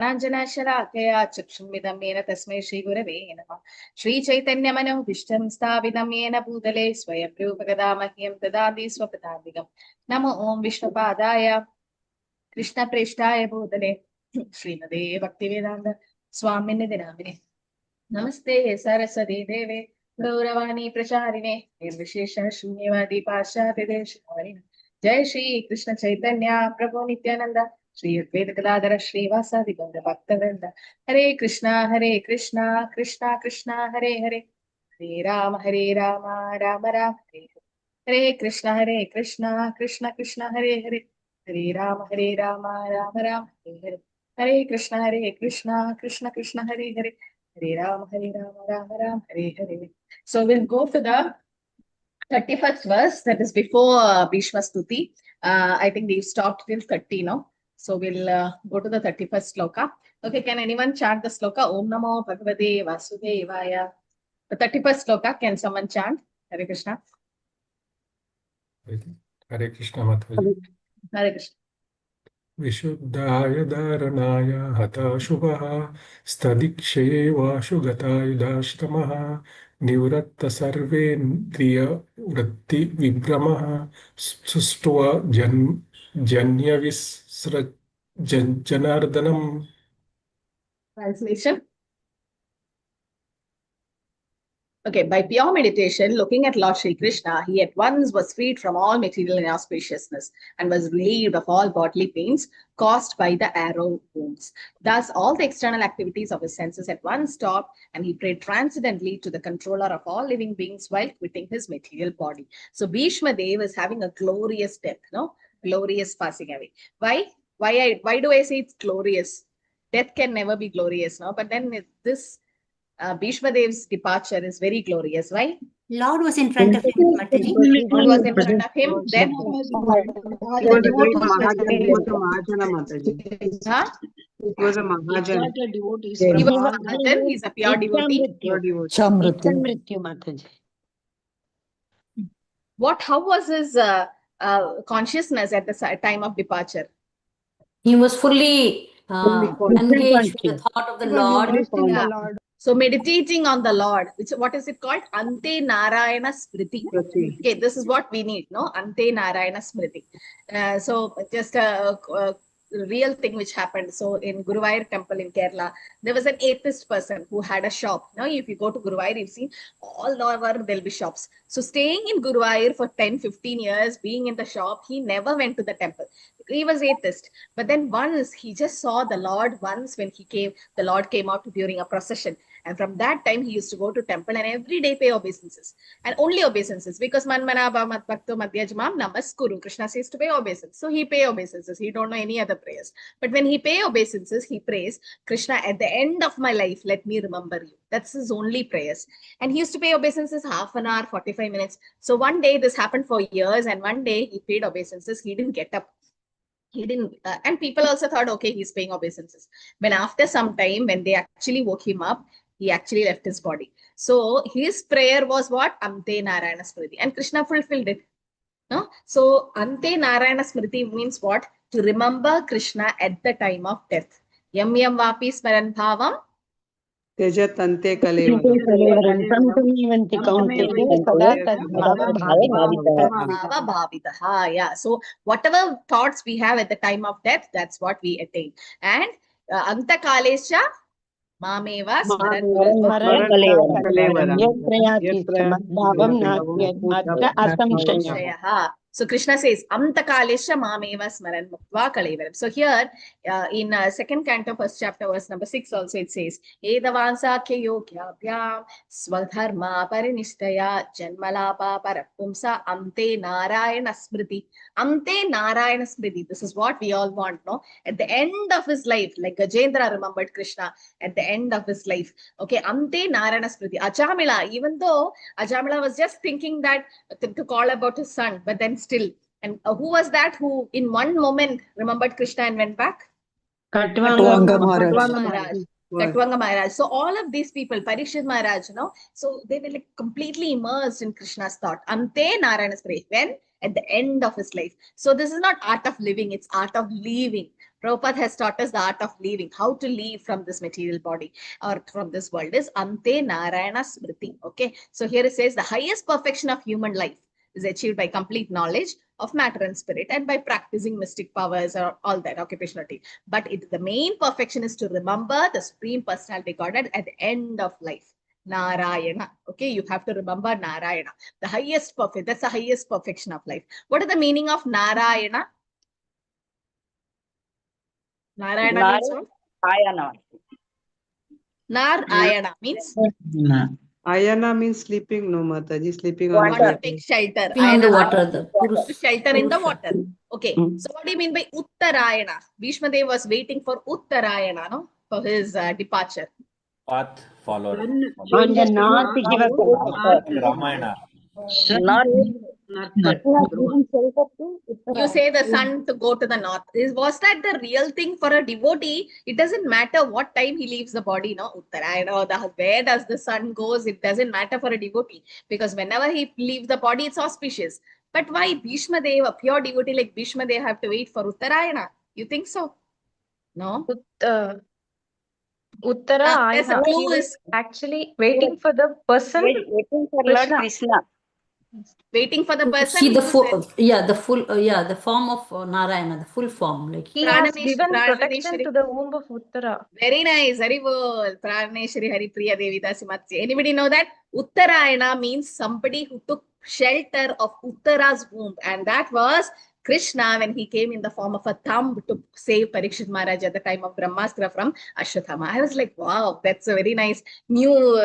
Ranjanashalakaya Chakshumidam Yena Tasmai Shri Gurave Namaha Shri Chaitanya Manohishtam Stavidam Yena Bhutale Swayam Rupagadamahyam Tadadi Swapadandigam Namo Om Vishnupadaya Krishna Preshtaya Bhutale Srimade Bhaktivedanta Swamini Dinamine Namaste Saraswati Deve Gauravani Pracharine Nirvishesha Shunyavadi Pashyati Deshikarine Jai Shri Krishna Chaitanya Prabhu Nityananda Shri Advaita Gadadhara Srivasadi Gaura Bhaktavrinda Hare Krishna Krishna Krishna Hare Hare Hare Rama Rama Rama Hare Hare Krishna Krishna Krishna Hare Hare Hare Rama Rama Rama Hare Hare Hare Krishna Krishna Hare Hare Hare Rama Rama Rama Hare Hare. So we'll go to the 31st verse, that is before Bhishma Stuti. I think we've stopped till 30 now. So we'll go to the 31st sloka. Okay, can anyone chant the sloka? Om Namo Bhagavate Vasudevaya. The 31st sloka, can someone chant? Hare Krishna. Hare Krishna Mataji. Hare Krishna. Vishuddhaya Dharanaya Hata Shubhaha Stadikshe Vashugata Nivratta Sarvendriya Vritti Vibramaha Sustva Janya Janardanam. Translation. Okay, by pure meditation, looking at Lord Shri Krishna, he at once was freed from all material inauspiciousness and was relieved of all bodily pains caused by the arrow wounds. Thus, all the external activities of his senses at once stopped, and he prayed transcendently to the controller of all living beings while quitting his material body. So, Bhishma Dev is having a glorious death, no? Glorious passing away. Why? Why do I say it's glorious? Death can never be glorious, no? But then this Bhishma Dev's departure is very glorious. Why? Lord was in front of him, Mataji. Lord was in front of him. Then He was a great Mahajan. He was a Mahajana, Mataji. It was a Mahajan. He was a Mahajan. He's a pure devotee. How was his consciousness at the time of departure? He was fully engaged with the thought of the Lord. Yeah. So meditating on the Lord, what is it called? Ante Narayana Smriti. Okay, this is what we need, no? Ante Narayana Smriti. So just a real thing which happened. So in Guruvayur temple in Kerala, there was an atheist person who had a shop. Now, if you go to Guruvayur, you've seen all over there'll be shops. So staying in Guruvayur for 10-15 years, being in the shop, he never went to the temple. He was atheist. But then once he just saw the Lord once when he came, the Lord came out during a procession. And from that time, he used to go to temple and every day pay obeisances. And only obeisances, because Manmanabha Matbhakto Madhyajamam Namaskuru. Krishna says to pay obeisances. So he pay obeisances. He don't know any other prayers. But when he pay obeisances, he prays, Krishna, at the end of my life, let me remember you. That's his only prayers. And he used to pay obeisances half an hour, 45 minutes. So one day, this happened for years. And one day he paid obeisances. He didn't get up. He didn't, and people also thought, okay, he's paying obeisances. But after some time, when they actually woke him up, he actually left his body. So his prayer was what? Ante Narayana Smriti. And Krishna fulfilled it. No? So Ante Narayana Smriti means what? To remember Krishna at the time of death. Yam yam vapi smaran bhavam. Tejatante Kalevaram. Yeah. So whatever thoughts we have at the time of death, that's what we attain. And Anta Kalesha Mameva Smaran. So Krishna says, Amta Kalesha Mameva Smaran Muktva Kalevaram. So here in second canto, first chapter, verse number 6 also it says, Edavansa Kyogya Bhyam Swadharma Parinishtaya Janmalapa Parapumsa Amte Narayana Smriti. Amte Narayana Smriti. This is what we all want, no? At the end of his life, like Gajendra remembered Krishna at the end of his life. Okay, Amte Narayana Smriti. Ajamila, even though Ajamila was just thinking that to call about his son, but then still. And who was that who in one moment remembered Krishna and went back? Katwanga Maharaj. Katwanga Maharaj. So all of these people, Parikshit Maharaj, so they were like completely immersed in Krishna's thought. Ante Narayana Smriti. When? At the end of his life. So this is not art of living, it's art of leaving. Prabhupada has taught us the art of leaving, how to leave from this material body or from this world is Ante Narayana Smriti. Okay, so here it says the highest perfection of human life is achieved by complete knowledge of matter and spirit and by practicing mystic powers or all that occupational team. But the main perfection is to remember the Supreme Personality Godhead at the end of life. Narayana. Okay, you have to remember Narayana, the highest perfect. That's the highest perfection of life. What is the meaning of Narayana? Narayana means what? Narayana means Ayana means sleeping, no Mataji, sleeping on water. the To take shelter. Sleeping on the Ayana, water, the to shelter in the Purusha. water. Okay, so what do you mean by Uttarayana? Bhishma Dev was waiting for Uttarayana, no, for his departure. Path follower. On the north, he was Ramayana. You say the sun to go to the north. Was that the real thing for a devotee? It doesn't matter what time he leaves the body, no? Uttarayana or where does the sun goes? It doesn't matter for a devotee because whenever he leaves the body, it's auspicious. But why Bhishma Dev, a pure devotee like Bhishma Dev, have to wait for Uttarayana? You think so? No? Uttara There's a Ayana. clue He was is actually waiting for the person. waiting for Lord Krishna. waiting for the person. See the who full, said- the form of Narayana, the full form. Like He has Prananesh- given Prananeshwari. protection to the womb of Uttara. Very nice, very well. Praneshwari Hari Priya Devi Dasimatsi. Anybody know that? Uttarayana means somebody who took shelter of Uttara's womb. And that was Krishna when he came in the form of a thumb to save Parikshit Maharaj at the time of Brahmastra from Ashwatthama. I was like, wow, that's a very nice new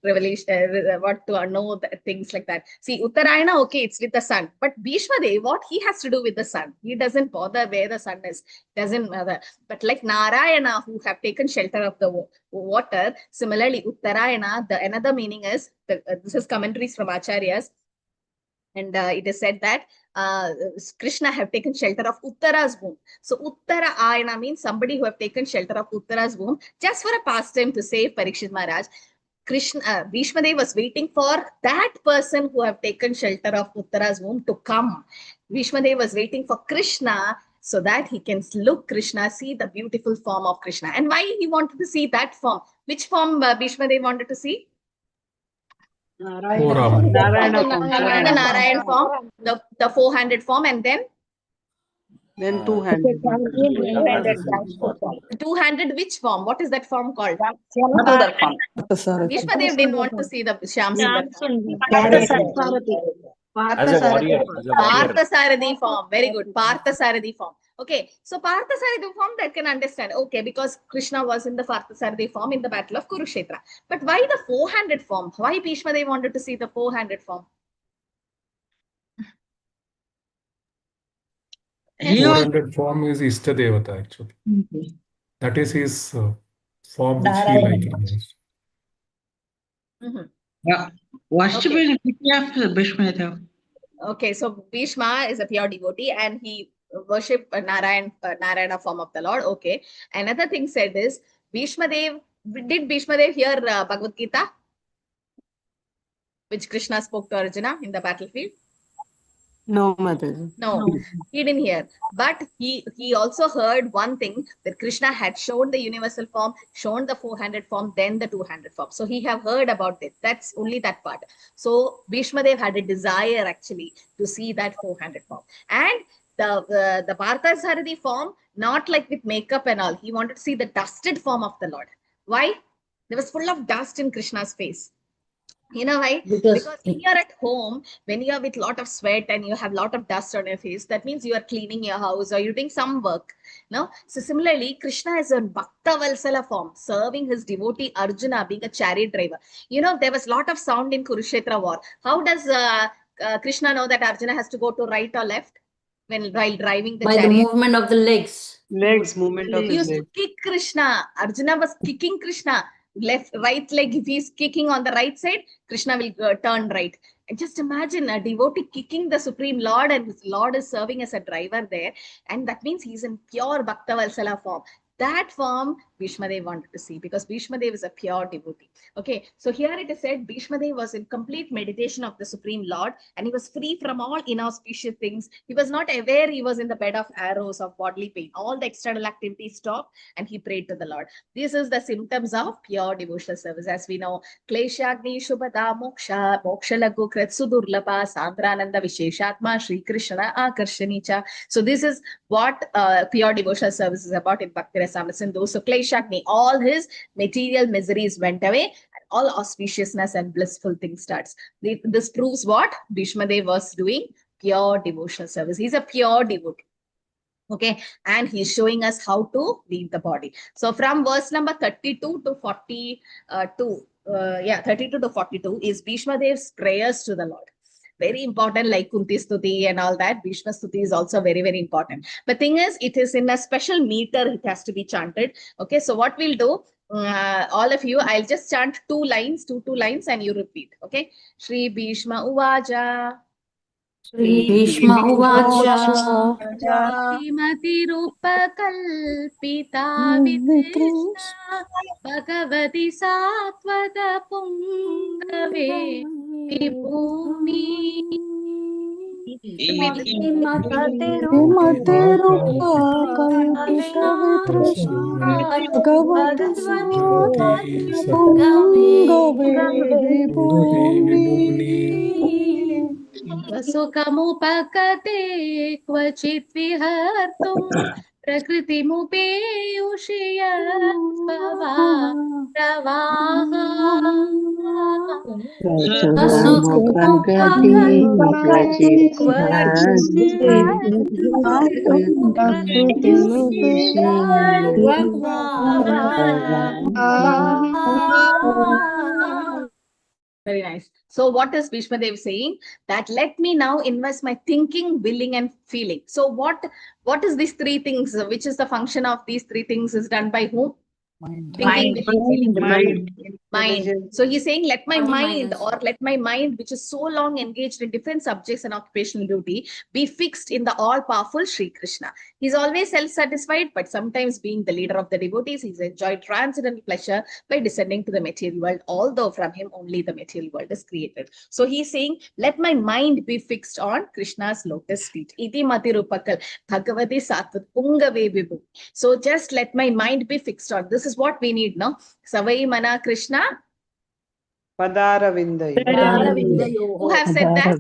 revelation, what to know things like that. See, Uttarayana, okay, it's with the sun. But Bhishma Dev, what he has to do with the sun? He doesn't bother where the sun is. Doesn't matter. But like Narayana, who have taken shelter of the water, similarly, Uttarayana, the another meaning is, this is commentaries from Acharyas, and it is said that Krishna have taken shelter of Uttara's womb. So Uttara Ayana means somebody who have taken shelter of Uttara's womb just for a pastime to save Parikshit Maharaj. Bhishma Dev was waiting for that person who have taken shelter of Uttara's womb to come. Bhishma Dev was waiting for Krishna so that he can look Krishna, see the beautiful form of Krishna. And why he wanted to see that form? Which form Bhishma Dev wanted to see? Narayana. Narayana The form. Narayan form, the four-handed form, and then Then two-handed. two-handed which form? What is that form called? Bhishma Dev didn't want to see the Shyam Sundar. As a warrior. Parthasarathi form. Very good. Parthasarathi form. Okay. So Parthasarathi form that can understand. Okay, because Krishna was in the Parthasarathi form in the battle of Kurukshetra. But why the four-handed form? Why Bhishma Dev wanted to see the four-handed form? Four-handed form is Ishtadevata actually. That is his form which he liked most. Worship is Bhishma Dev. Okay, so Bhishma is a pure devotee and he worshipped Narayana form of the Lord. Okay. Another thing said is Bhishma Dev, did Bhishma Dev hear Bhagavad Gita, which Krishna spoke to Arjuna in the battlefield? No, Mataji. No, he didn't hear. But he also heard one thing, that Krishna had shown the universal form, shown the four-handed form, then the two-handed form. So he have heard about it. That's only that part. So Bhishma Dev had a desire actually to see that four-handed form. And the Parthasarathi form, not like with makeup and all. He wanted to see the dusted form of the Lord. Why? There was full of dust in Krishna's face. You know why? Because when you're at home, when you're with a lot of sweat and you have a lot of dust on your face, that means you are cleaning your house or you're doing some work. No? So similarly, Krishna is in Bhakta Valsala form, serving his devotee Arjuna, being a chariot driver. You know, there was a lot of sound in Kurukshetra war. How does Krishna know that Arjuna has to go to right or left while driving the by chariot? the movement of the legs. Movement of He his used to legs. kick Krishna. Arjuna was kicking Krishna. Right leg, if he's kicking on the right side, Krishna will turn right. And just imagine a devotee kicking the Supreme Lord and his Lord is serving as a driver there. And that means he's in pure Bhakta Valsala form. That form Bhishma Dev wanted to see, because Bhishma Dev is a pure devotee. Okay, so here it is said Bhishma Dev was in complete meditation of the Supreme Lord, and he was free from all inauspicious things. He was not aware he was in the bed of arrows of bodily pain. All the external activities stopped, and he prayed to the Lord. This is the symptoms of pure devotional service. As we know, Kleshagni Shubhada Moksha, Moksha Lagu Kretsu Durlapa, Sandrananda Visheshatma, Shri Krishna Akarshanicha. So this is what pure devotional service is about in Bhakti Rasamrita Sindhu. So Kleshagni, all his material miseries went away, and all auspiciousness and blissful things starts. This proves what Bhishma Dev was doing, pure devotional service. He's a pure devotee. Okay, and he's showing us how to leave the body. So from verse number 32 to 42, 32 to 42 is Bhishma Dev's prayers to the Lord. Very important, like Kunti Stuti and all that. Bhishma Stuti is also very, very important. But thing is, it is in a special meter, it has to be chanted. Okay, so what we'll do, all of you, I'll just chant two lines, two lines, and you repeat. Okay, Shri Bhishma Uvaja. Shri Bhishma Uvacha. श्रीमतिरूपकल्पिता वितृष्णा भगवति सात्वत पुङ्गवे विभूमि सुखमुपगते क्वचित् विहर्तुं प्रकृतिमुपेयुषि Very nice. So what is Bhishma Dev saying? That let me now invest my thinking, willing, and feeling. So what is these three things? Which is the function of these three things is done by whom? Thinking, willing, feeling, mind. So he's saying, let my mind, or let my mind, which is so long engaged in different subjects and occupational duty, be fixed in the all-powerful Sri Krishna. He's always self-satisfied, but sometimes being the leader of the devotees, he's enjoyed transcendental pleasure by descending to the material world, although from him only the material world is created. So he's saying, let my mind be fixed on Krishna's lotus feet. Iti mati rupakal bhagavati satvat pungave vibhu. So just let my mind be fixed on. This is what we need now. Savai mana Krishna Padaravindayo. Who have said that?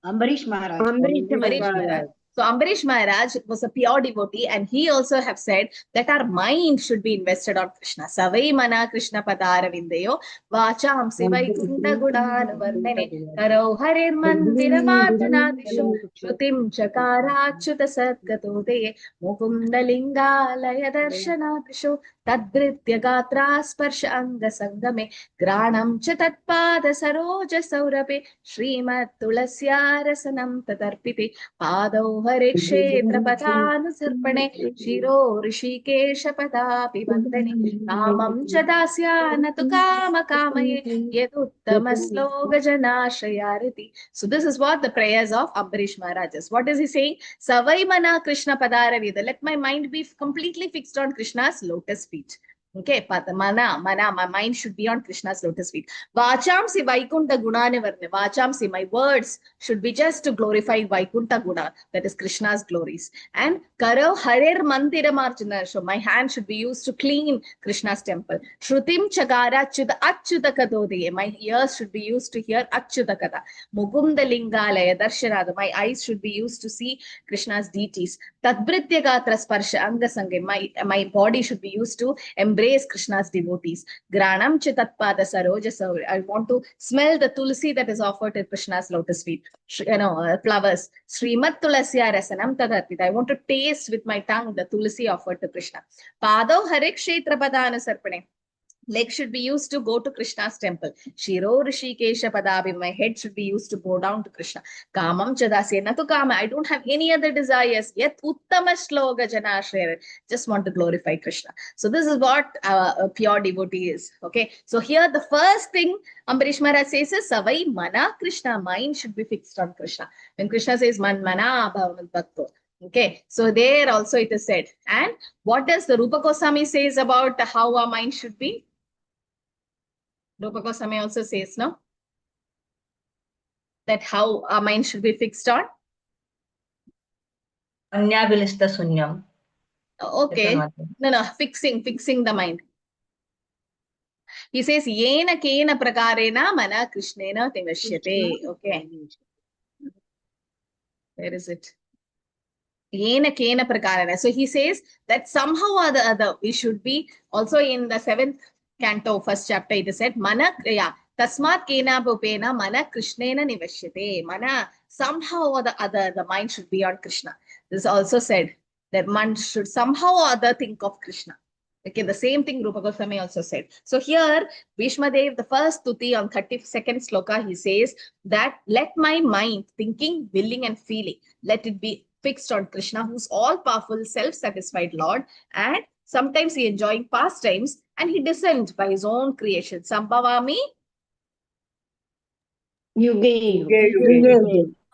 Ambarish Maharaj. Ambarish Maharaj. So Ambarish Maharaj was a pure devotee, and he also have said that our mind should be invested on Krishna. Savai mana Krishna padaravindayo vacham sivai kunda gudan varnane karau harir mandiramardhanadishu shrutim chakarachyuta sadgato de mukunda lingalaya darshanadishu tadritya gatra sparsha anga sangame granam cha tatpada saroja saurape Srimad Tulasya rasanam tadarpite padau hare kshetra padhanusarpane shiro rishikesha padapi vandane kamam cha dasya natu kama kamaye yeduttama sloga janashrayariti. So this is what the prayers of Ambarish Maharaj is. What is he saying? Savai mana Krishna padaravida. Let my mind be completely fixed on Krishna's lotus feet. Okay, my mind should be on Krishna's lotus feet. Vachamsi Vaikunta Gunane Varne. Vachamsi, my words should be just to glorify Vaikunta Guna, that is Krishna's glories. And Karo Harer Mandira Marjana. So my hand should be used to clean Krishna's temple. Shrutim Chagara Achyuta Kadode. My ears should be used to hear Achyuta Kada. Mukunda Lingalaya Darshanada. My eyes should be used to see Krishna's deities. Tadbritya Gatra Sparsha Anga Sange. My body should be used to embrace Krishna's devotees. Granam Chitatpada Saroja Saur. I want to smell the tulsi that is offered at Krishna's lotus feet. Flowers. Srimad Tulasya Rasanam Tadarpita. I want to taste with my tongue the tulsi offered to Krishna. Padav Hare Kshetra Padana Sarpane. Leg should be used to go to Krishna's temple. Shiro Rishikesha Padabi. My head should be used to go down to Krishna. Kamam Chadasya Natu Kama. I don't have any other desires. Yet Uttama Shloga Janashraya. Just want to glorify Krishna. So this is what a pure devotee is. Okay. So here the first thing Ambarish Maharaj says is Savai Mana Krishna. Mind should be fixed on Krishna. When Krishna says Man Mana Bhavamat Bhakto. Okay, so there also it is said. And what does the Rupa Goswami says about how our mind should be? Rupa Goswami also says, no? That how our mind should be fixed on? Anyabilista sunyam. Okay, no, fixing the mind. He says, Yena kena prakarena mana krishnena timashyate. Okay. Where is it? Yena kena prakarena. So he says that somehow or the other, we should be also in the 7th canto, 1st chapter, it is said, Mana, yeah, Tasmat kena bhupena mana krishnena nivashyate. Mana, somehow or the other, the mind should be on Krishna. This is also said that one should somehow or other think of Krishna. Okay, the same thing Rupa Goswami also said. So here, Bhishma Dev, the first stuti on 32nd sloka, he says that let my mind, thinking, willing and feeling, let it be fixed on Krishna, who's all-powerful, self-satisfied Lord, and sometimes he enjoying pastimes, and he descends by his own creation. Sambhavami Yuge.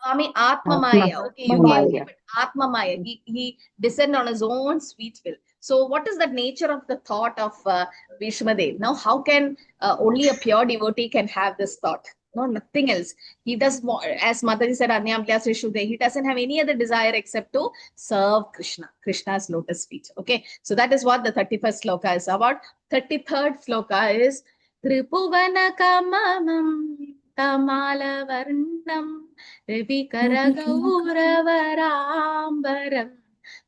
Swami Atma Maya. Okay, you gave him it. Atma Maya. He descended on his own sweet will. So what is the nature of the thought of Bhishma Dev? Now, how can only a pure devotee can have this thought? No, nothing else. He does more, as Mataji said, he doesn't have any other desire except to serve Krishna, Krishna's lotus feet. Okay, so that is what the 31st sloka is about. 33rd sloka is Tripuvana Kamamam Tamala Varnam Ravikara Gauravarambaram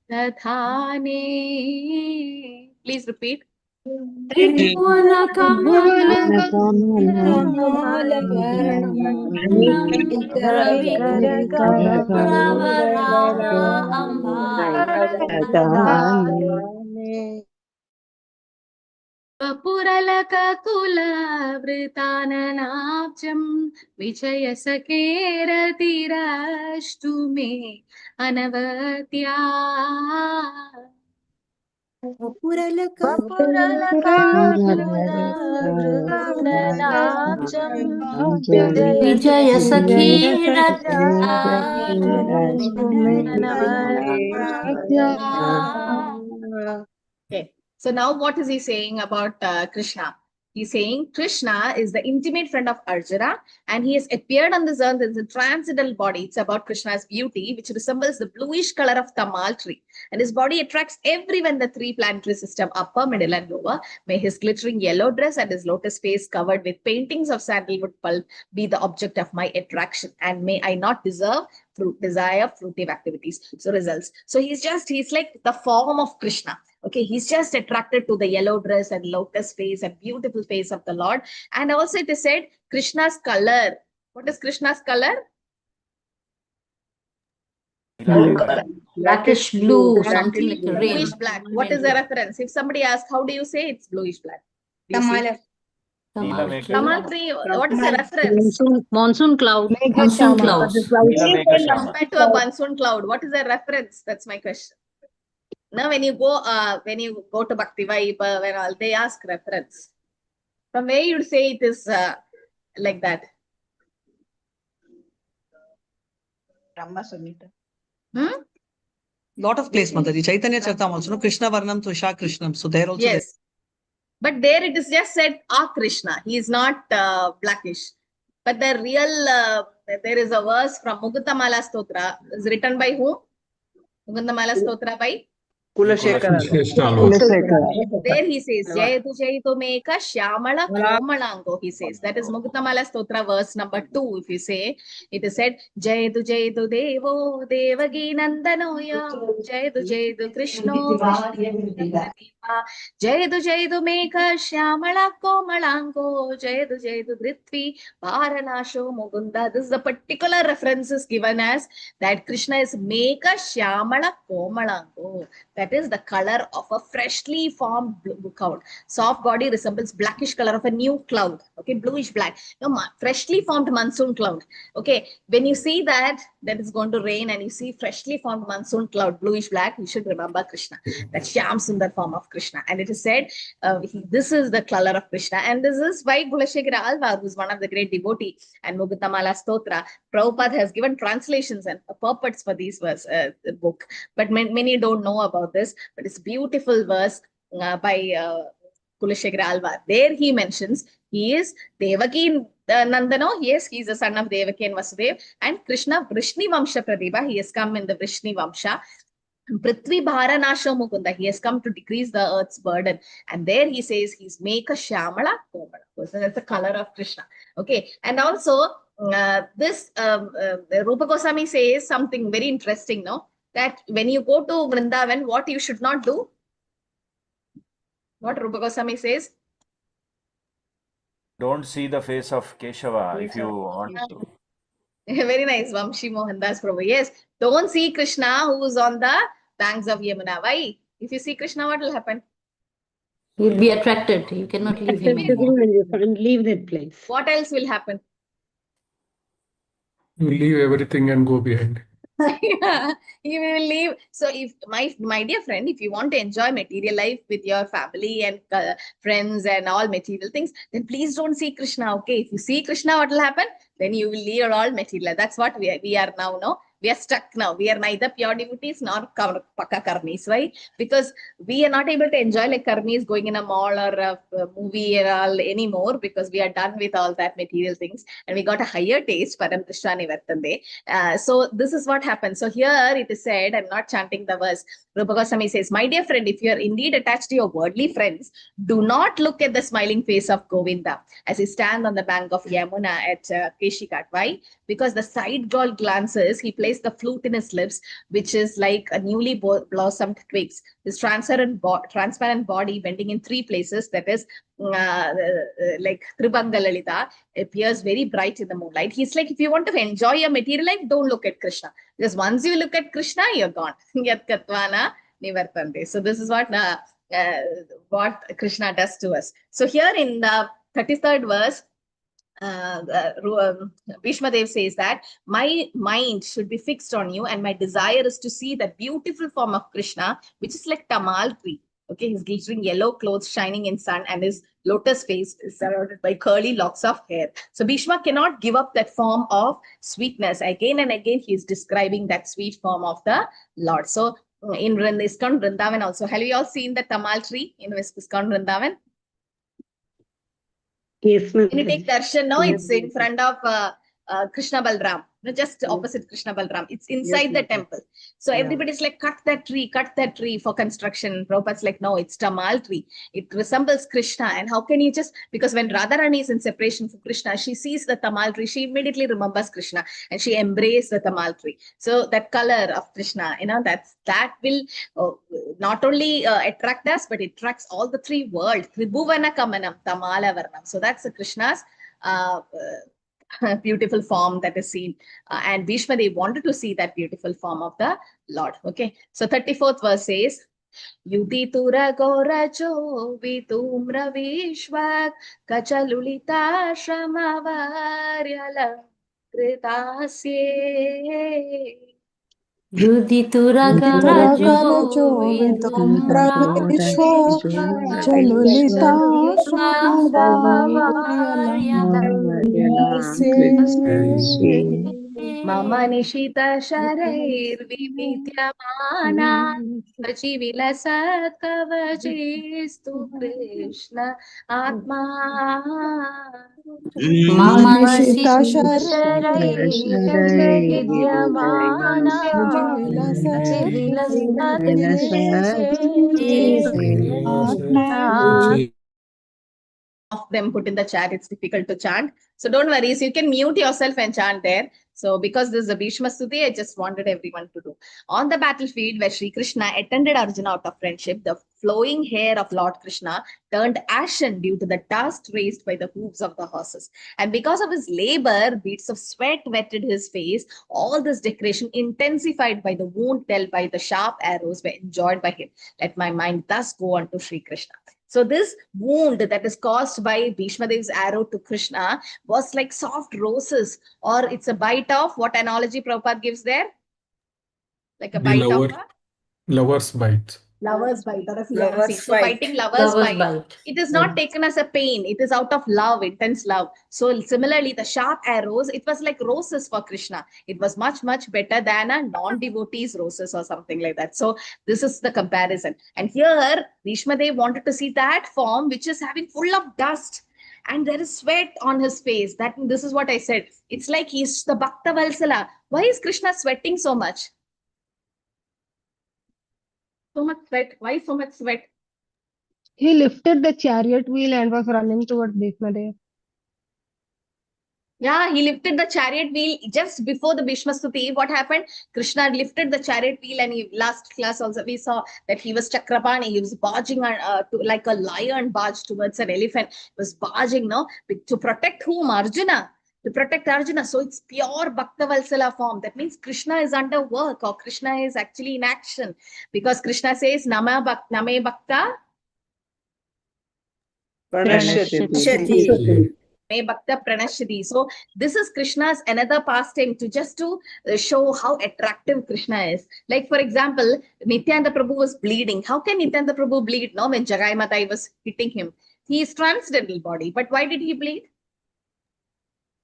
Dadhane. Please repeat. Puralaka Kula Vritananabjam Vichaya Sakera Tirashtume Anavatya Vijaya Sakhira Okay. So now what is he saying about Krishna? He's saying Krishna is the intimate friend of Arjuna and he has appeared on this earth as a transcendental body. It's about Krishna's beauty, which resembles the bluish color of tamal tree. And his body attracts everyone in the three planetary system, upper, middle, and lower. May his glittering yellow dress and his lotus face covered with paintings of sandalwood pulp be the object of my attraction. And may I not desire fruitive activities. So results. So he's like the form of Krishna. Okay, he's just attracted to the yellow dress and lotus face and beautiful face of the Lord. And also it is said, Krishna's color. What is Krishna's color? blackish blue, something like a rain. Bluish black. What is the reference? If somebody asks, how do you say it's bluish black? Tamala. Tamal tree, what is the reference? Monsoon cloud. Monsoon clouds. Compared to a monsoon cloud, what is the reference? That's my question. Now, when you go to Bhakti Vibe, when all they ask reference, from where you'd say it is like that? Lot of place, Mataji. Chaitanya Charitam also, no? Krishna Varnam Tusha Krishnam. So there also. Yes. But there it is just said, Krishna. He is not blackish. But the real, there is a verse from Muguntamala Stotra. Is written by whom? Muguntamala Stotra by? Kulashekara. There he says, Jayatu Jayatu Meka Shyamala Komalango, he says. That is Muguntamala Stotra verse number 2. If you say, it is said, Jayatu Jayatu Devo Devagi Nandanoya Jayatu Jayatu Krishno Jayatu Jayatu Meka Shyamala Komalango Jayatu Jayatu Prithvi Varanasho Mugunda. This is the particular references given as that Krishna is Meka Shyamala Komalango. That is the color of a freshly formed cloud. Soft body resembles blackish color of a new cloud. Okay, bluish black. No, freshly formed monsoon cloud. Okay, when you see that it's going to rain and you see freshly formed monsoon cloud, bluish black, you should remember Krishna. That Shyam Sundar form of Krishna. Krishna. And it is said, this is the color of Krishna. And this is why Kulashekara Alvar, who's one of the great devotee, and Mugutamala Stotra, Prabhupada has given translations and purports for these verse book. But many don't know about this, but it's a beautiful verse by Kulashekara Alvar. There he mentions he is Devaki Nandano. Yes, he is the son of Devaki and Vasudev. And Krishna Vrishni Vamsha Pradeva. He has come in the Vrishni Vamsha. Prithvi Bharanasho Mukunda. He has come to decrease the earth's burden. And there he says he's Meka Shyamala Komala. So that's the color of Krishna. Okay. And also this Rupa Goswami says something very interesting, no? That when you go to Vrindavan, what you should not do? What Rupa Goswami says? Don't see the face of Keshava if you want to. Very nice, Vamshi Mohandas Prabhu. Yes, don't see Krishna who's on the banks of Yamuna. Why? If you see Krishna, what will happen? You'll be attracted. You cannot leave him. And you can't leave that place. What else will happen? You leave everything and go behind. Yeah, you will leave. So if my dear friend, if you want to enjoy material life with your family and friends and all material things, then please don't see Krishna. Okay, if you see Krishna, what will happen? Then you will leave all material. That's what we are now. No, we are stuck now. We are neither pure devotees nor pakka karmis. Why? Because we are not able to enjoy like karmis going in a mall or a movie and all anymore, because we are done with all that material things and we got a higher taste. Param Krishna Nivartande. So this is what happens. So here it is said, I'm not chanting the verse. Rupa Goswami says, my dear friend, if you are indeed attached to your worldly friends, do not look at the smiling face of Govinda as he stands on the bank of Yamuna at Keshikat. Why? Because the side glances, he placed the flute in his lips, which is like a newly blossomed twigs. His transparent body bending in three places, that is like Tribangalalita, appears very bright in the moonlight. He's like, if you want to enjoy your material life, don't look at Krishna. Because once you look at Krishna, you're gone. Yat Katvana Nivartante. So this is what Krishna does to us. So here in the 33rd verse, Bhishma Dev says that my mind should be fixed on you, and my desire is to see that beautiful form of Krishna, which is like tamal tree. Okay, his glittering yellow clothes shining in sun, and his lotus face is surrounded by curly locks of hair. So Bhishma cannot give up that form of sweetness. Again and again, he is describing that sweet form of the Lord. So in ISKCON Vrindavan also, have you all seen the tamal tree in ISKCON Vrindavan? Yes, When you take darshan, no, it's in front of Krishna Balram, just opposite Krishna Balram. It's inside the temple. So everybody's like, cut that tree for construction. Prabhupada's like, no, it's tamal tree. It resembles Krishna. And how can you just, because when Radharani is in separation from Krishna, she sees the tamal tree, she immediately remembers Krishna and she embraces the tamal tree. So that color of Krishna, that will not only attract us, but it attracts all the three worlds. Tribhuvana Kamanam, Tamala Varnam. So that's the Krishna's beautiful form that is seen. And Bhishma, they wanted to see that beautiful form of the Lord. Okay. So 34th verse says, Yuti tura gorajo vitumra vishwak kachalulita shramavaryala kritasye. Yudhituragarajo Mama Nishita Sharair Vividyamana Vachivilasat Kavajistu Krishna Atma. Mama Nishita Of them put in the chat, it's difficult to chant. So don't worry, so you can mute yourself and chant there. So because this is a Bhishma Stuti, I just wanted everyone to do. On the battlefield where Sri Krishna attended Arjuna out of friendship, the flowing hair of Lord Krishna turned ashen due to the dust raised by the hooves of the horses. And because of his labor, beads of sweat wetted his face. All this decoration, intensified by the wound dealt by the sharp arrows, were enjoyed by him. Let my mind thus go on to Sri Krishna. So this wound that is caused by Bhishma Dev's arrow to Krishna was like soft roses, or it's a bite of, what analogy Prabhupada gives there? Like a bite of a Lover's bite. lover's bite or a fiancé. Lover's So bite. biting lover's bite. bite. It is not taken as a pain. It is out of love, intense love. So similarly, the sharp arrows, it was like roses for Krishna. It was much, much better than a non-devotee's roses or something like that. So this is the comparison. And here, Bhishma Dev wanted to see that form which is having full of dust. And there is sweat on his face. This is what I said. It's like he's the Bhakta Valsala. Why is Krishna sweating so much? So much sweat. Why so much sweat? He lifted the chariot wheel and was running towards Bhishma Dev. Yeah, he lifted the chariot wheel just before the Bhishma Stuti. What happened? Krishna lifted the chariot wheel, and last class also we saw that he was Chakrapani. He was barging like a lion barge towards an elephant. He was barging, no, to protect whom? Arjuna. To protect Arjuna. So it's pure Bhakta Valsala form. That means Krishna is under work, or Krishna is actually in action, because Krishna says Name Bhakta. Pranashyati. May Bhakta Pranashyati. So this is Krishna's another pastime to show how attractive Krishna is. Like for example, Nityananda Prabhu was bleeding. How can Nityananda Prabhu bleed? No, when Jagai Matai was hitting him. He is transcendental body. But why did he bleed?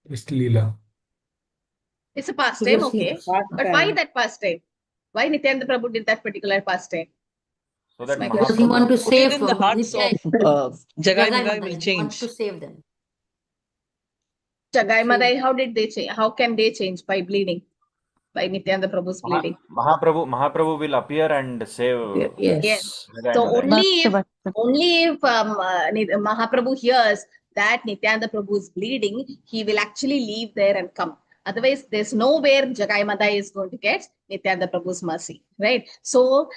Just Leela. It's a pastime, Yes, okay. yes. But why that pastime? Why Nityananda Prabhu did that particular pastime? So that Because he want to Put it save in the hearts Nitya- of Jagai Jagai Matai Matai. will He want change. to save them. Jagai Matai, how did they change? How can they change? By bleeding. By Nityananda Prabhu's bleeding. Mahaprabhu will appear and save. Yes. Jagai So Matai. only if Mahaprabhu hears that Nityananda Prabhu is bleeding, he will actually leave there and come. Otherwise, there's nowhere Jagai Matai is going to get Nityananda Prabhu's mercy, right? So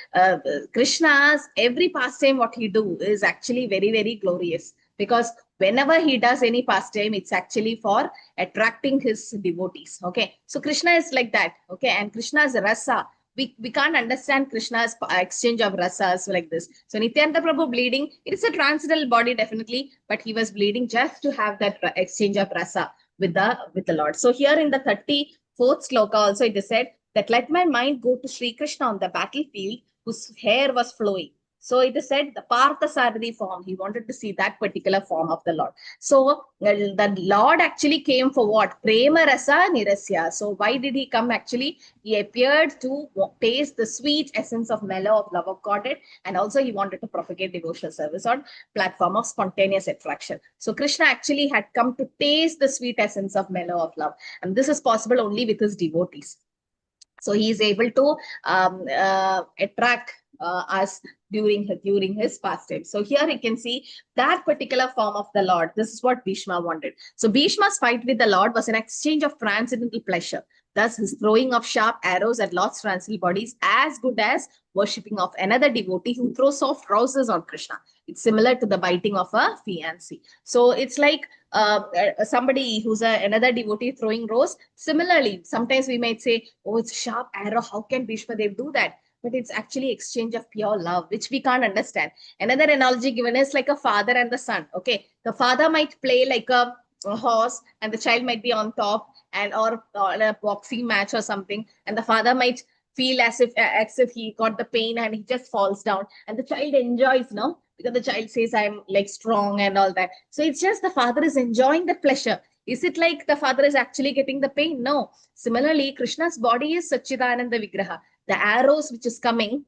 Krishna's every pastime, what he do is actually very, very glorious, because whenever he does any pastime, it's actually for attracting his devotees. Okay, so Krishna is like that. Okay, and Krishna's rasa. We can't understand Krishna's exchange of rasas like this. So Nityananda Prabhu bleeding, it's a transcendental body definitely, but he was bleeding just to have that exchange of rasa with the Lord. So here in the 34th sloka also it is said that let my mind go to Sri Krishna on the battlefield whose hair was flowing. So it is said the Partha Sarthi form. He wanted to see that particular form of the Lord. So the Lord actually came for what? Prema Rasa Nirasya. So why did he come actually? He appeared to taste the sweet essence of mellow of love of Godhead, and also he wanted to propagate devotional service on platform of spontaneous attraction. So Krishna actually had come to taste the sweet essence of mellow of love, and this is possible only with his devotees. So he is able to attract us during his pastime. So here you can see that particular form of the Lord. This is what Bhishma wanted. So Bhishma's fight with the Lord was an exchange of transcendental pleasure. Thus, his throwing of sharp arrows at Lord's transcendental body is as good as worshipping of another devotee who throws soft roses on Krishna. It's similar to the biting of a fiancé. So it's like somebody who's another devotee throwing rose. Similarly, sometimes we might say, oh, it's a sharp arrow. How can Bhishma Dev do that? But it's actually exchange of pure love, which we can't understand. Another analogy given is like a father and the son. Okay, the father might play like a horse and the child might be on top, and or a boxing match or something, and the father might feel as if he got the pain and he just falls down, and the child enjoys, no, because the child says I'm like strong and all that. So it's just the father is enjoying the pleasure. Is it like the father is actually getting the pain? No. Similarly, Krishna's body is Satchidananda Vigraha. The arrows which is coming,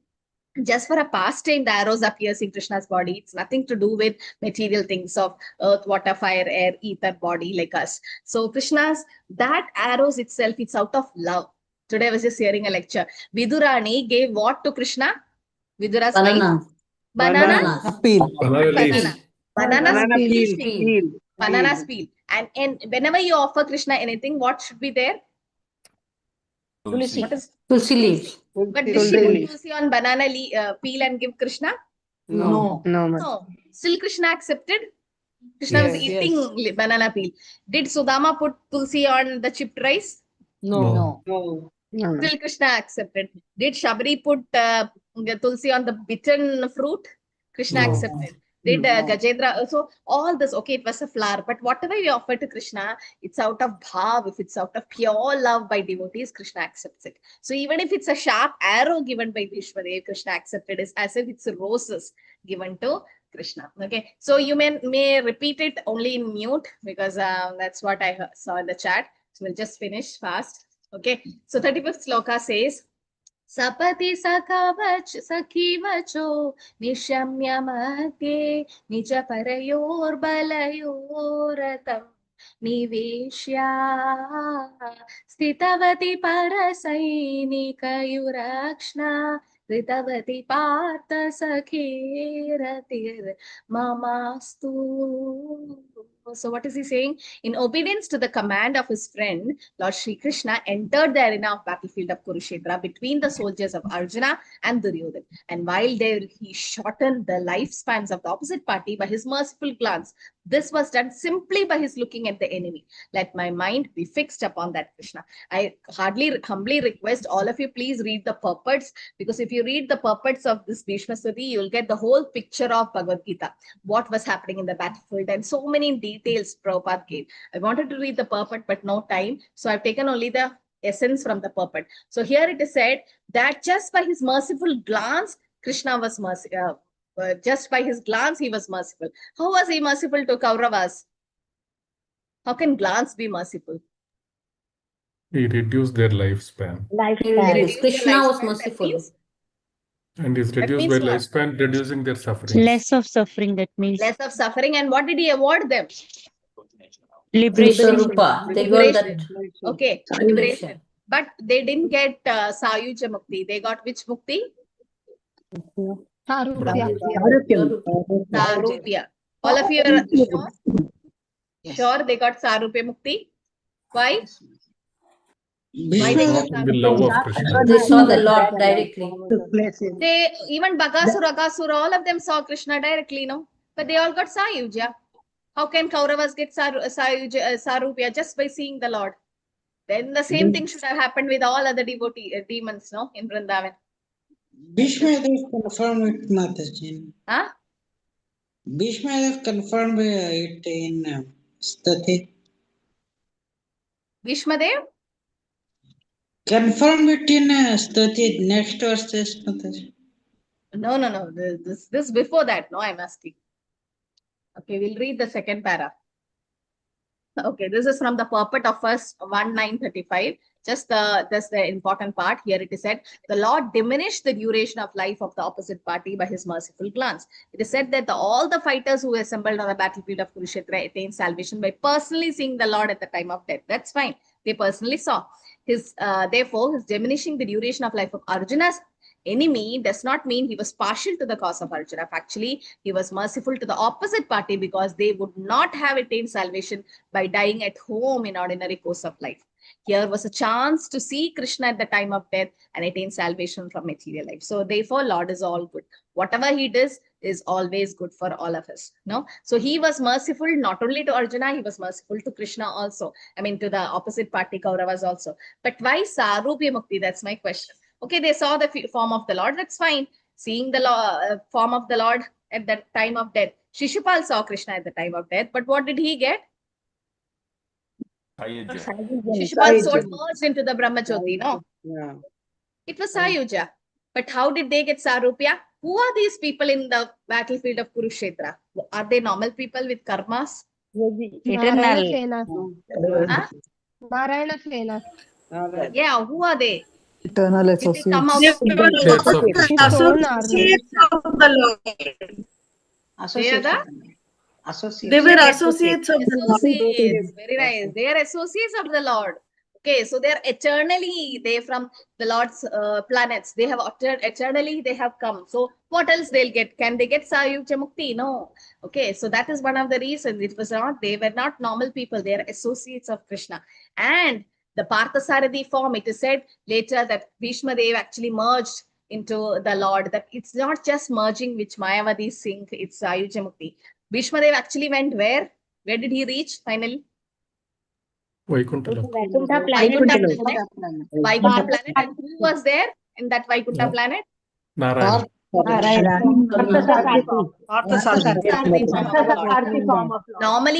just for a pastime, the arrows appears in Krishna's body. It's nothing to do with material things of earth, water, fire, air, ether, body like us. So Krishna's, that arrows itself, it's out of love. Today I was just hearing a lecture. Vidurani gave what to Krishna? Vidura's wife? Banana? Banana leaf. Banana's peel. Peel. Banana's peel. And whenever you offer Krishna anything, what should be there? Tulsi. What is Tulsi leaves. But did she put Tulsi on banana peel and give Krishna? No. No. Still Krishna accepted? Krishna was eating banana peel. Did Sudama put Tulsi on the chipped rice? No. Still Krishna accepted. Did Shabri put Tulsi on the bitten fruit? Krishna No. accepted. Did Gajendra, so all this, okay, it was a flower, but whatever we offer to Krishna, it's out of bhav, if it's out of pure love by devotees, Krishna accepts it. So even if it's a sharp arrow given by Vishwadev, Krishna accepted it as if it's roses given to Krishna. Okay, so you may repeat it only in mute because that's what I saw in the chat. So we'll just finish fast. Okay, so 35th sloka says, Sapati sakhi vacho nishamya madhye nija parayor balayoratam niveshya stitavati parasainikayurakshna Ritavati Partha Sakhiratir Mamastu. So what is he saying? In obedience to the command of his friend, Lord Shri Krishna entered the arena of battlefield of Kurukshetra between the soldiers of Arjuna and Duryodhana. And while there, he shortened the lifespans of the opposite party by his merciful glance. This was done simply by his looking at the enemy. Let my mind be fixed upon that Krishna. I humbly request all of you, please read the purports, because if you read the purports of this Bhishma Stuti, you will get the whole picture of Bhagavad Gita, what was happening in the battlefield, and so many details Prabhupada gave. I wanted to read the purport, but no time. So I've taken only the essence from the purport. So here it is said that just by his merciful glance, Krishna was merciful. Just by his glance, he was merciful. How was he merciful to Kauravas? How can glance be merciful? He reduced their lifespan. Krishna was merciful. And is reduced by lifespan, reducing their suffering. Less of suffering, that means. Less of suffering. And what did he award them? Liberation. They got that. Okay, liberation. But they didn't get Sayuja Mukti. They got which Mukti? Sarupya. All of you are sure? Sure, they got Sarupya Mukti. Why? Why they got The love of Krishna. They saw the Lord directly. They, even Bakasura, Akasura, all of them saw Krishna directly, no? But they all got Sayuja. How can Kauravas get Sarupya just by seeing the Lord? Then the same thing should have happened with all other demons, no? In Vrindavan. Bhishmadev confirmed it, Mataji. Huh? Bhishmadev confirmed it in Stuti. Bhishmadev? Confirm it in Stuti. Next verse, Mataji. No. This before that, no, I'm asking. Okay, we'll read the second para. Okay, this is from the purport of verse 1935. Just the important part. Here it is said, the Lord diminished the duration of life of the opposite party by his merciful glance. It is said that all the fighters who assembled on the battlefield of Kurukshetra attained salvation by personally seeing the Lord at the time of death. That's fine. They personally saw. Therefore, his diminishing the duration of life of Arjuna's enemy does not mean he was partial to the cause of Arjuna. Actually, he was merciful to the opposite party because they would not have attained salvation by dying at home in ordinary course of life. Here was a chance to see Krishna at the time of death and attain salvation from material life. So therefore, Lord is all good. Whatever he does is always good for all of us. No? So he was merciful not only to Arjuna, he was merciful to Krishna also. I mean, to the opposite party, Kauravas also. But why Sarupya Mukti? That's my question. Okay, they saw the form of the Lord. That's fine. Seeing the form of the Lord at the time of death. Shishupal saw Krishna at the time of death. But what did he get? Shishupal's soul merged into the Brahmajyoti, no? Yeah. It was Sayuja. But how did they get Sarupya? Who are these people in the battlefield of Kurukshetra? Are they normal people with karmas? Eternal. Huh? Narayana Sena. Yeah, who are they? Eternal Did they come out associates. of Associates of Krishna. His own army. They are the Associates. They were associates of the Lord. associates. Very nice. They are associates of the Lord. Okay, so they're eternally, they from the Lord's planets. They have eternally, they have come. So what else they'll get? Can they get Sayuja Mukti? No. Okay, so that is one of the reasons. It was not, they were not normal people. They are associates of Krishna. And the Parthasarathi form, it is said later that Bhishma Dev actually merged into the Lord. That it's not just merging which Mayavadis sing, it's Sayuja Mukti. Bhishma Dev actually went where? Where did he reach finally? Vaikuntha Lok. Vaikuntha Vaikuntha planet. And who was there in that Vaikuntha planet? Narayana. Normally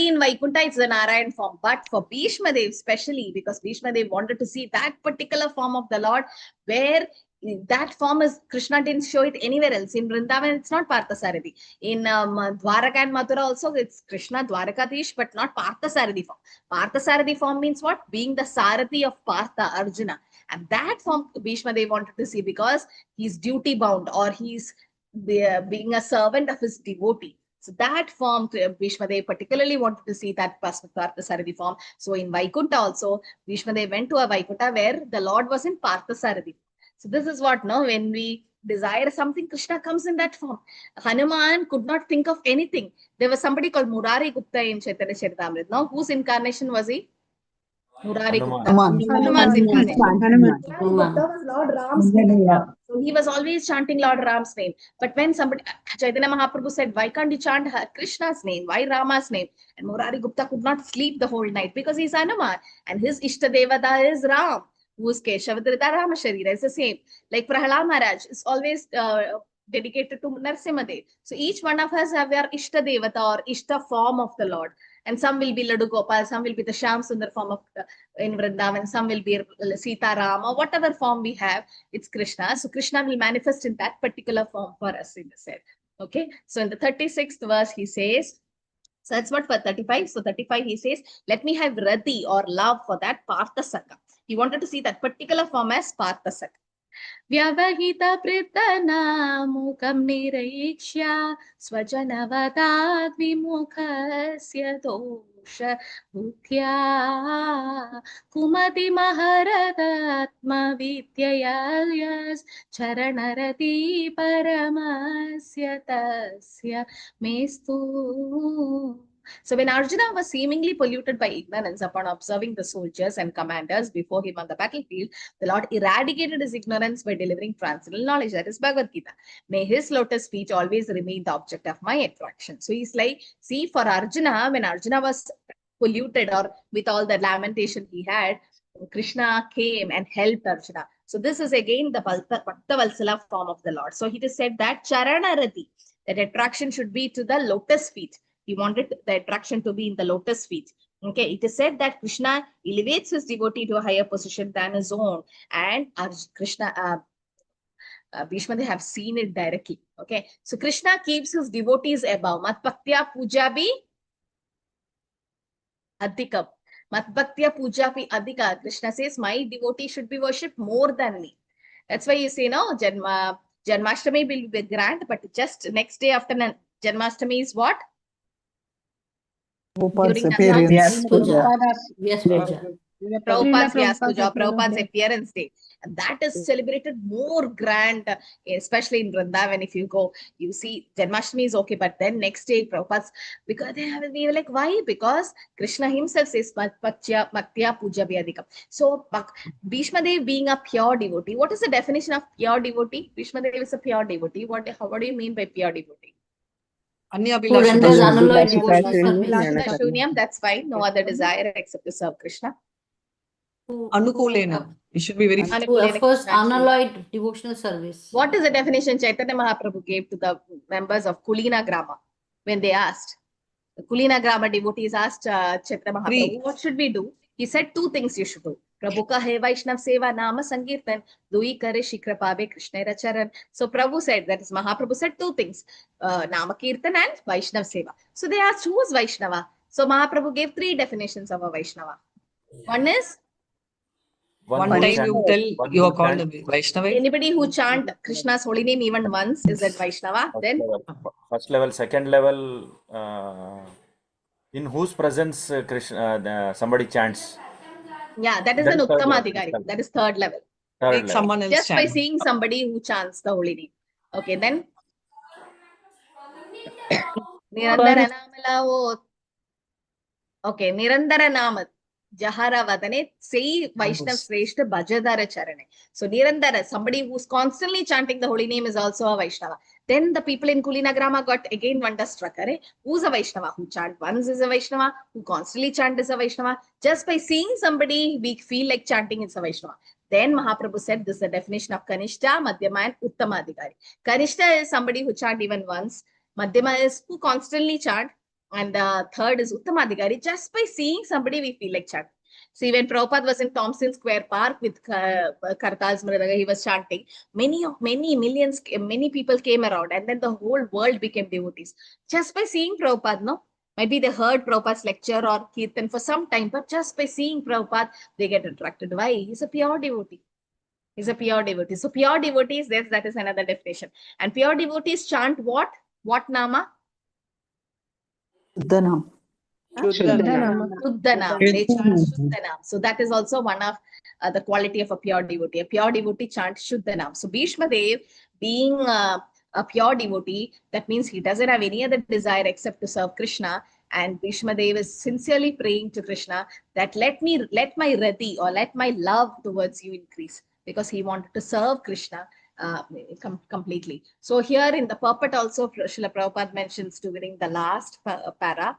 in Vaikuntha it's the Narayan form, but for Bhishma Dev especially, because Bhishma Dev wanted to see that particular form of the Lord, where that form is, Krishna didn't show it anywhere else. In Vrindavan it's not Parthasarathi. In Dwaraka and Mathura also it's Krishna Dwarakadish, but not Parthasarathi form. Parthasarathi form means what? Being the Sarathi of Partha, Arjuna. And that form Bhishma Dev wanted to see because he's duty bound, or he's being a servant of his devotee. So that form Bhishma Dev particularly wanted to see that Parthasarathi form. So in Vaikuntha also, Bhishma Dev went to a Vaikuntha where the Lord was in Parthasarathi. So this is what, no, when we desire something, Krishna comes in that form. Hanuman could not think of anything. There was somebody called Murari Gupta in Chaitanya Charitamrita. Now, whose incarnation was he? Murari Gupta. Hanuman's incarnation. Murari Gupta was Lord Ram's name. So he was always chanting Lord Ram's name. But when somebody, Chaitanya Mahaprabhu said, why can't you chant Krishna's name? Why Rama's name? And Murari Gupta could not sleep the whole night because he's Hanuman. And his Ishta Devata is Ram, whose Keshavadrita Rama Sharira is the same. Like Prahalad Maharaj is always dedicated to Narsimhadev. So each one of us have their Ishta Devata or Ishta form of the Lord. And some will be Ladu Gopal, some will be the Shyam Sundar form of in Vrindavan, some will be Sita Ram, or whatever form we have, it's Krishna. So Krishna will manifest in that particular form for us in the set. Okay. So in the 36th verse, he says, so that's what for 35. So 35, he says, let me have Rati or love for that Parthasaka. He wanted to see that particular form as Parthasaka. Vyavahita pritana mukam niraiksya swajanavatat vimukhasya dosha bhutya kumati maharatatma vidyayas charanarati paramasya tasya mestu. So when Arjuna was seemingly polluted by ignorance upon observing the soldiers and commanders before him on the battlefield, the Lord eradicated his ignorance by delivering transcendental knowledge. That is Bhagavad Gita. May his lotus feet always remain the object of my attraction. So he's like, see, for Arjuna, when Arjuna was polluted or with all the lamentation he had, Krishna came and helped Arjuna. So this is again the Bhakta Valsala form of the Lord. So he just said that Charanarati, that attraction should be to the lotus feet. He wanted the attraction to be in the lotus feet. Okay, it is said that Krishna elevates his devotee to a higher position than his own, and Krishna, Bhishma, they have seen it directly. Okay, so Krishna keeps his devotees above. Matbhaktya puja bhi adhikam. Matbhaktya puja bhi adhika. Krishna says, my devotee should be worshipped more than me. That's why you say, no, Janmashtami will be grand, but just next day after Janmashtami is what? Prabhupada's During appearance. Prabhupada's Vyas Puja, Prabhupada's appearance day. And that is celebrated more grand, especially in Vrindavan. If you go, you see Janmashtami is okay, but then next day Prabhupada's, because we were like, why? Because Krishna himself says, Matbhaktya puja vyadikam. So Bhishma Dev being a pure devotee, what is the definition of pure devotee? Bhishma Dev is a pure devotee. What do you mean by pure devotee? Who renders unalloyed devotional service. Shunyam, that's fine. No other desire except to serve Krishna. Anukulena. It should be very. Who offers unalloyed devotional service. What is the definition Chaitanya Mahaprabhu gave to the members of Kulina Grama when they asked? The Kulina Grama devotees asked Chaitanya Mahaprabhu, what should we do? He said two things you should do. Prabhu ka hai Vaishnav seva nama sankirtan dui kare shikra pave Krishnera charan. So Prabhu said, that is Mahaprabhu said two things, nama kirtan and Vaishnav seva. So they asked, who is Vaishnava? So Mahaprabhu gave three definitions of a Vaishnava. One is One time you tell you are called a Vaishnava. Anybody who chant Krishna's holy name even once is that Vaishnava. Then first level, second level, in whose presence Krishna somebody chants. Yeah, that is an Uttama Adhikari. That is third level. Someone else just by seeing somebody who chants the holy name. Okay, then Nirandara Namala. Okay, Nirandara Namat. Jahara Vadane, say Vaishnav Sreshta Bhajadara Charane. So Nirandara, somebody who's constantly chanting the holy name is also a Vaishnava. Then the people in Kulina Grama got again wonderstruck. Who's a Vaishnava? Who chant once is a Vaishnava, who constantly chant is a Vaishnava. Just by seeing somebody, we feel like chanting is a Vaishnava. Then Mahaprabhu said this is the definition of Kanishta, Madhyama, and Uttamadhikari. Kanishta is somebody who chant even once. Madhyama is who constantly chant. And third is Uttamadhikari. Just by seeing somebody, we feel like chant. See, when Prabhupada was in Thompson Square Park with Kartal's Mridaga, he was chanting. Many people came around, and then the whole world became devotees. Just by seeing Prabhupada, no? Maybe they heard Prabhupada's lecture or Kirtan for some time, but just by seeing Prabhupada, they get attracted. Why? He's a pure devotee. He's a pure devotee. So pure devotees, that is another definition. And pure devotees chant what? What nama? Shuddhanam. Shuddhanam. Shuddhanam. They chant Shuddhanam. So that is also one of the quality of a pure devotee. A pure devotee chants Shuddhanam. So Bhishma Dev, being a pure devotee, that means he doesn't have any other desire except to serve Krishna. And Bhishma Dev is sincerely praying to Krishna that let my rati or let my love towards you increase, because he wanted to serve Krishna completely. So here in the purport also, Srila Prabhupada mentions during the last para.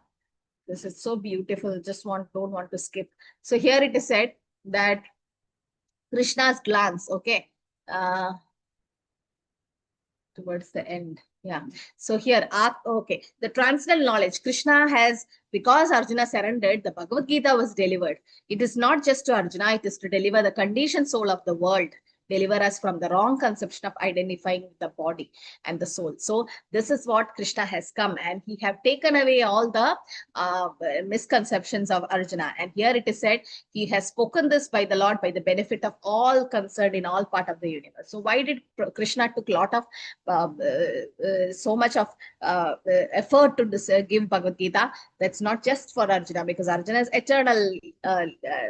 This is so beautiful. Just don't want to skip. So here it is said that Krishna's glance, okay, towards the end. Yeah. So here, okay, the transcendental knowledge Krishna has, because Arjuna surrendered, the Bhagavad Gita was delivered. It is not just to Arjuna, it is to deliver the conditioned soul of the world, deliver us from the wrong conception of identifying the body and the soul. So this is what Krishna has come, and he have taken away all the misconceptions of Arjuna. And here it is said, he has spoken this by the Lord, by the benefit of all concerned in all part of the universe. So why did Krishna took a lot of so much of effort to give Bhagavad Gita? That's not just for Arjuna, because Arjuna is eternal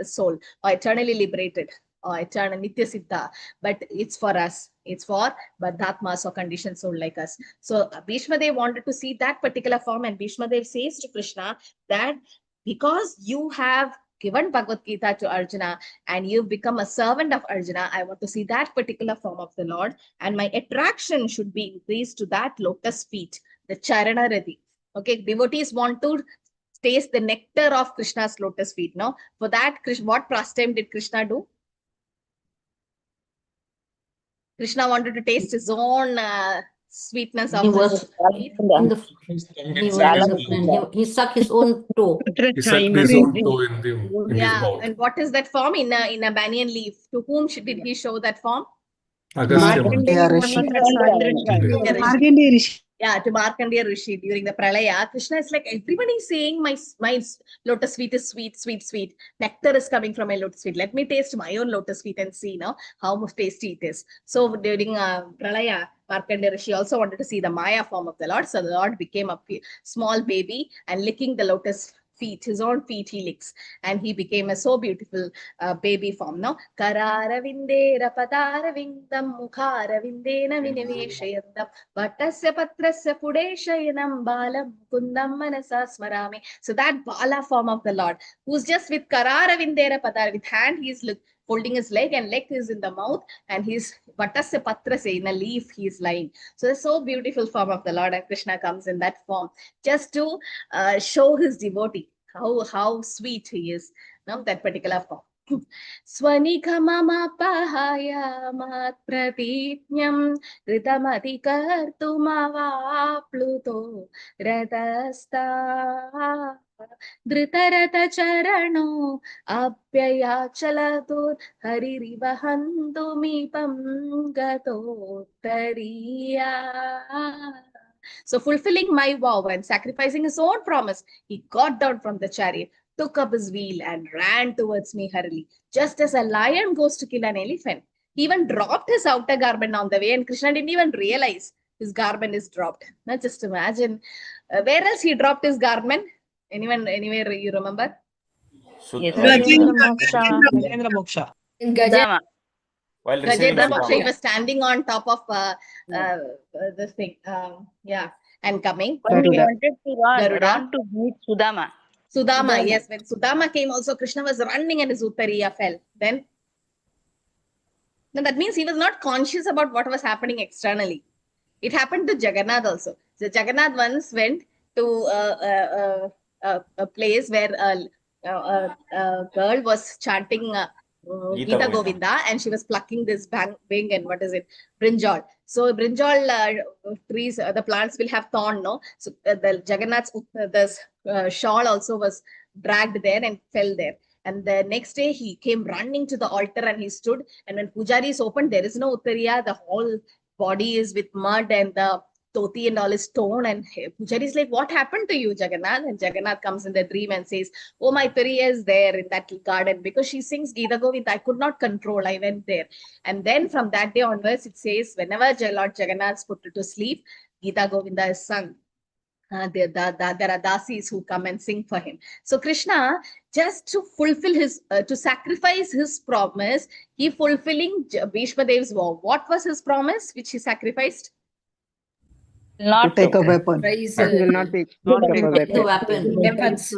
soul, or eternally liberated, or eternal Nitya Siddha, but it's for us. It's for Badhatmas or conditioned soul like us. So Bhishma Dev wanted to see that particular form, and Bhishma Dev says to Krishna that because you have given Bhagavad Gita to Arjuna and you've become a servant of Arjuna, I want to see that particular form of the Lord, and my attraction should be increased to that lotus feet, the Charana Rati. Okay, devotees want to taste the nectar of Krishna's lotus feet. No, for that, what pastime did Krishna do? Krishna wanted to taste his own sweetness of He was feet. in the he sucked his own toe. He sucked his own toe in his Yeah, mouth. and what is that form in a banyan leaf? To whom did he show that form? Agastya Markandeya Rishi. Yeah, to Markandeya Rishi during the Pralaya. Krishna is like, everybody is saying my lotus feet is sweet, sweet, sweet. Nectar is coming from my lotus feet. Let me taste my own lotus feet and see now how much tasty it is. So during Pralaya, Markandeya Rishi also wanted to see the Maya form of the Lord. So the Lord became a small baby and licking the lotus feet, his own feet he licks, and he became a so beautiful baby form. No, Karara Vindera Padara Vindam Mukhara Vindena Viniveshayandam Vatasya Patrasya Pudeshayanam Balam Kundam Manasa Smarami. So that Bala form of the Lord, who's just with Karara Vindera Padara, with hand he is holding his leg, and leg is in the mouth, and he's Vatasya Patrasya, in a leaf he is lying. So it's so beautiful form of the Lord, and Krishna comes in that form just to show his devotee how sweet he is. No, that particular form. Swanika mama pahaya mat pratitnyam ritamati kartumava pluto radasta dhritarata charano apyaya chalatur haririvahantu mipam gato tariya. So fulfilling my vow and sacrificing his own promise, he got down from the chariot, took up his wheel and ran towards me hurriedly, just as a lion goes to kill an elephant. He even dropped his outer garment on the way, and Krishna didn't even realize his garment is dropped. Now just imagine, where else he dropped his garment? Anywhere you remember? Gajendra Moksha. In Gajendra. While receiving Gajendra Moksha, he Sudama. was standing on top of this thing. Yeah, and coming. He wanted to Garuda. run to meet Sudama. Sudama, yes. When Sudama came also, Krishna was running and his uttariya fell. Then that means he was not conscious about what was happening externally. It happened to Jagannath also. So Jagannath once went to a place where a girl was chanting Gita Govinda, and she was plucking this bang and what is it? Brinjal. So brinjal trees, the plants will have thorn, no? So the Jagannath's shawl also was dragged there and fell there. And the next day he came running to the altar and he stood. And when Pujaris opened, there is no Uttariya. The whole body is with mud and the Toti and all is torn. And Pujari is like, what happened to you, Jagannath? And Jagannath comes in the dream and says, oh, my Uttariya is there in that garden. Because she sings Gita Govinda, I could not control. I went there. And then from that day onwards, it says, whenever Lord Jagannath is put to sleep, Gita Govinda is sung. There are dasis who come and sing for him. So Krishna, just to fulfill his, to sacrifice his promise, he fulfilling Bhishma Dev's vow. What was his promise which he sacrificed? To take a weapon. He will not take a weapon. Weapons.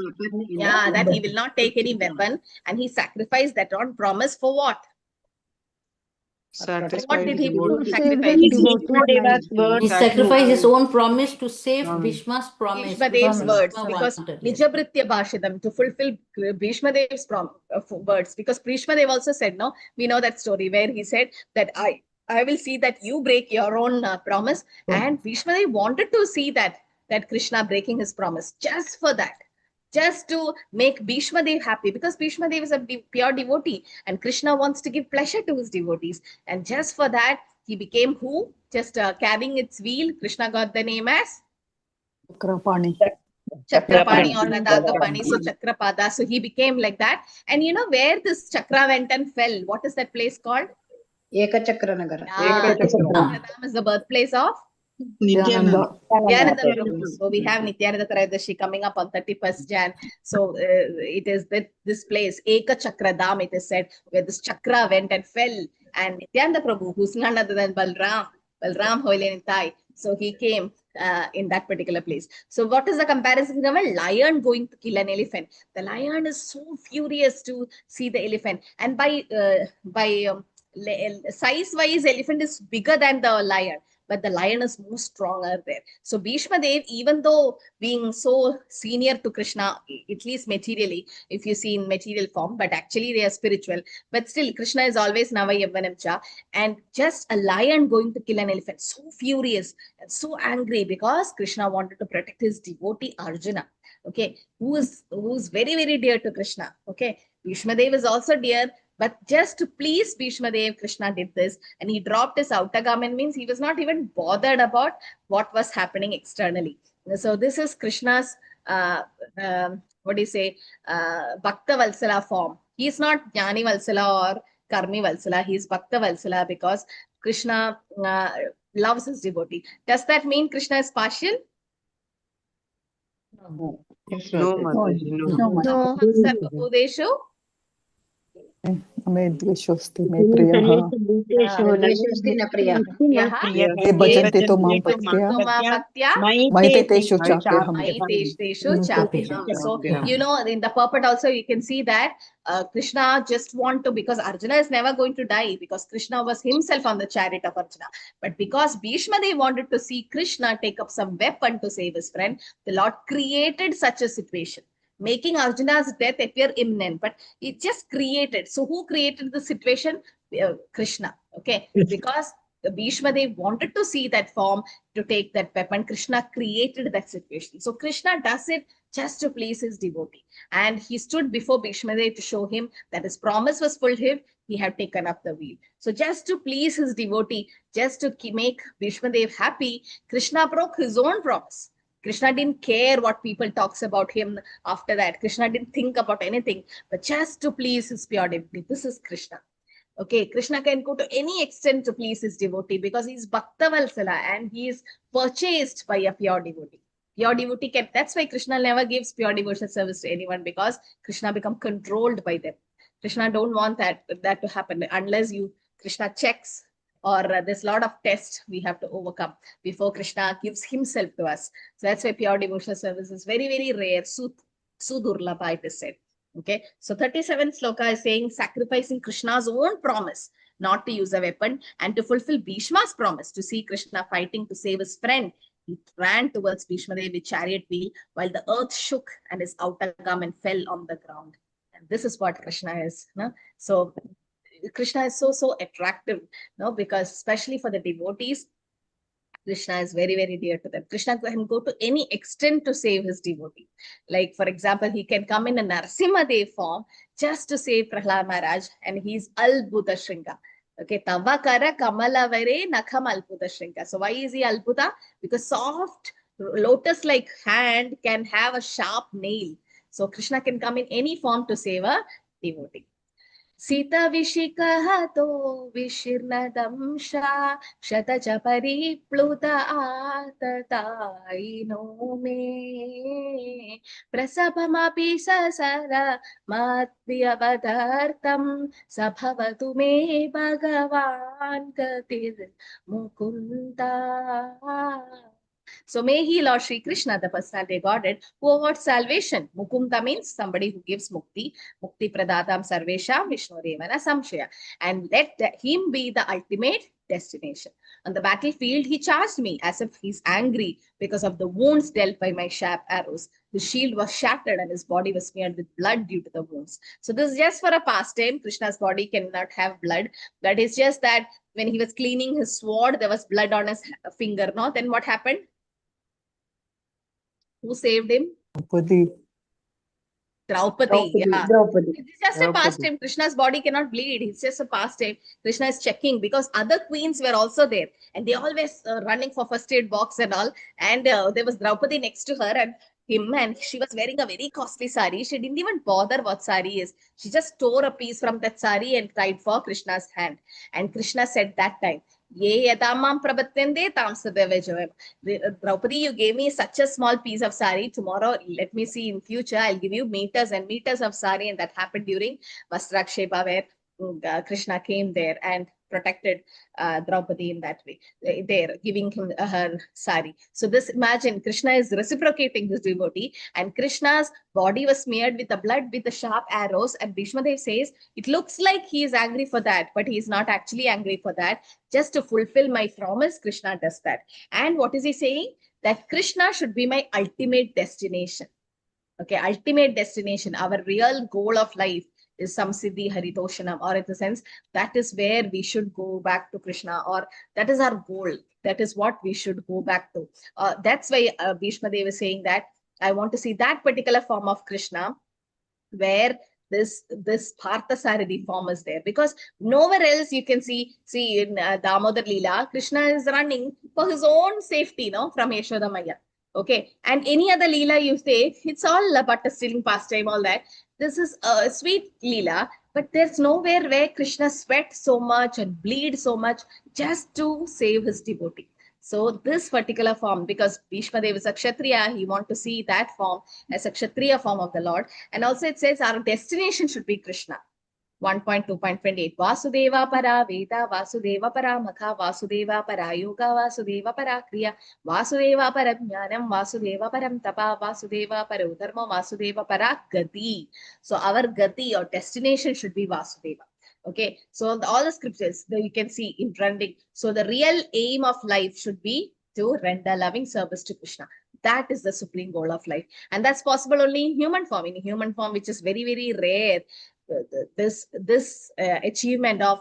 Yeah, that he will not take any weapon, and he sacrificed that on promise for what? What did he sacrifice? He sacrificed his own promise to save Bhishma's promise. Bhishma Dev's words, because Nijabritya Bhashidam, to fulfill Bhishma Dev's words, because Bhishma Dev also said, no, we know that story where he said that I will see that you break your own promise, and Bhishma Dev wanted to see that Krishna breaking his promise just for that. Just to make Bhishma Dev happy, because Bhishma Dev is a pure devotee and Krishna wants to give pleasure to his devotees. And just for that, he became who? Just carrying its wheel. Krishna got the name as? Chakrapani. Chakrapani or Radhakapani, so Chakrapada. So he became like that. And you know where this Chakra went and fell? What is that place called? Ekachakranagara. Chakradam is the birthplace of? Nityananda. Nityananda Prabhu. So we have Nityananda Trayadashi coming up on 31st Jan. So it is this place, Eka Chakradam, it is said, where this chakra went and fell. And Nityananda Prabhu, who's none other than Balram Hoilenitai. So he came in that particular place. So what is the comparison of a lion going to kill an elephant? The lion is so furious to see the elephant. And by size-wise, elephant is bigger than the lion. But the lion is more stronger there. So Bhishma Dev, even though being so senior to Krishna, at least materially, if you see in material form, but actually they are spiritual. But still, Krishna is always Nava Yavvanamcha. And just a lion going to kill an elephant, so furious and so angry because Krishna wanted to protect his devotee Arjuna. Okay, who's very, very dear to Krishna. Okay, Bhishma Dev is also dear. But just to please Bhishma Dev, Krishna did this, and he dropped his outer garment, means he was not even bothered about what was happening externally. So this is Krishna's, Bhakta Valsala form. He is not Jnani Valsala or Karmi Valsala. He is Bhakta Valsala because Krishna loves his devotee. Does that mean Krishna is partial? No, Mataji, no. No. Sarvabhuteshu? मे द्वेषोऽस्ति मे प्रियः ये भजन्ते तो मां भक्त्या मयि तेषु चाप्यहम्. So you know, in the purport also you can see that Krishna just want to, because Arjuna is never going to die, because Krishna was himself on the chariot of Arjuna. But because Bhishma Dev wanted to see Krishna take up some weapon to save his friend, the Lord created such a situation, making Arjuna's death appear imminent, but it just created. So who created the situation? Krishna. Okay, because Bhishma Dev wanted to see that form to take that weapon. Krishna created that situation. So Krishna does it just to please his devotee. And he stood before Bhishma Dev to show him that his promise was fulfilled. He had taken up the wheel. So just to please his devotee, just to make Bhishma Dev happy, Krishna broke his own promise. Krishna didn't care what people talks about him after that. Krishna didn't think about anything, but just to please his pure devotee. This is Krishna. Okay, Krishna can go to any extent to please his devotee because he's Bhakta Valsala and he is purchased by a pure devotee. Pure devotee can, that's why Krishna never gives pure devotional service to anyone, because Krishna become controlled by them. Krishna don't want that to happen unless Krishna checks, or there's a lot of tests we have to overcome before Krishna gives himself to us. So that's why pure devotional service is very, very rare. Sudurlabha, it is said. Okay, so 37th sloka is saying sacrificing Krishna's own promise not to use a weapon and to fulfill Bhishma's promise to see Krishna fighting to save his friend. He ran towards Bhishma Dev with chariot wheel while the earth shook and his outer garment fell on the ground. This is what Krishna is. No? So Krishna is so attractive, no? Because especially for the devotees, Krishna is very, very dear to them. Krishna can go to any extent to save his devotee. Like, for example, he can come in a Narasimhadev form just to save Prahlad Maharaj, and he's Albhuta Shringa. Okay, Tavakara Kamalavare Nakham Albhuta Shringa. So why is he Albhuta? Because soft lotus-like hand can have a sharp nail. So Krishna can come in any form to save a devotee. Sita Vishikahato Vishirnadamsha Shatacha Paripluta Atataino Me Prasapamapi Sasara Matvyavadartam Sabhavatu Me Bhagavan Katir Mukunda. So may he, Lord Shri Krishna, the personality Godhead, who awards salvation. Mukunda means somebody who gives mukti. Mukti pradatam sarvesham Vishnurevana samshaya. And let him be the ultimate destination. On the battlefield, he charged me as if he's angry because of the wounds dealt by my sharp arrows. His shield was shattered and his body was smeared with blood due to the wounds. So this is just for a pastime. Krishna's body cannot have blood. That is just that when he was cleaning his sword, there was blood on his finger. No? Then what happened? Who saved him? Draupadi. Yeah. It's just a pastime. Krishna's body cannot bleed. It's just a pastime. Krishna is checking because other queens were also there and they always running for first aid box and all. And there was Draupadi next to her and him, and she was wearing a very costly sari. She didn't even bother what sari is. She just tore a piece from that sari and tied for Krishna's hand. And Krishna said that time, Ye yadamam prabatyande tam sadeva. Draupadi, you gave me such a small piece of sari. Tomorrow, let me see in future, I'll give you meters and meters of sari. And that happened during Vastrakshepa, where Krishna came there and protected Draupadi in that way. There, giving him her sari. So this, imagine, Krishna is reciprocating his devotee, and Krishna's body was smeared with the blood with the sharp arrows. And Bhishma Dev says, it looks like he is angry for that, but he is not actually angry for that. Just to fulfill my promise, Krishna does that. And what is he saying? That Krishna should be my ultimate destination. Okay, ultimate destination, our real goal of life is Samsiddhi Haritoshanam, or in the sense that is where we should go back to Krishna, or that is our goal. That is what we should go back to. That's why Bhishma Dev is saying that I want to see that particular form of Krishna where this Parthasarathi form is there, because nowhere else you can see in Damodar Leela, Krishna is running for his own safety, no, from Yashoda Maya. Okay, and any other Leela you say, it's all about a stealing pastime, all that. This is a sweet Leela, but there's nowhere where Krishna sweat so much and bleed so much just to save his devotee. So this particular form, because Bhishma Dev is a Kshatriya, he wants to see that form as a Kshatriya form of the Lord. And also it says our destination should be Krishna. 1.2.28 Vasudeva para Veda, Vasudeva para Makha, Vasudeva para Yoga, Vasudeva para Kriya, Vasudeva para Jnanam, Vasudeva param Tapa, Vasudeva para Udharma, Vasudeva para Gati. So our Gati or destination should be Vasudeva. Okay, so all the scriptures that you can see in trending. So the real aim of life should be to render loving service to Krishna. That is the supreme goal of life. And that's possible only in human form, which is very, very rare. This achievement of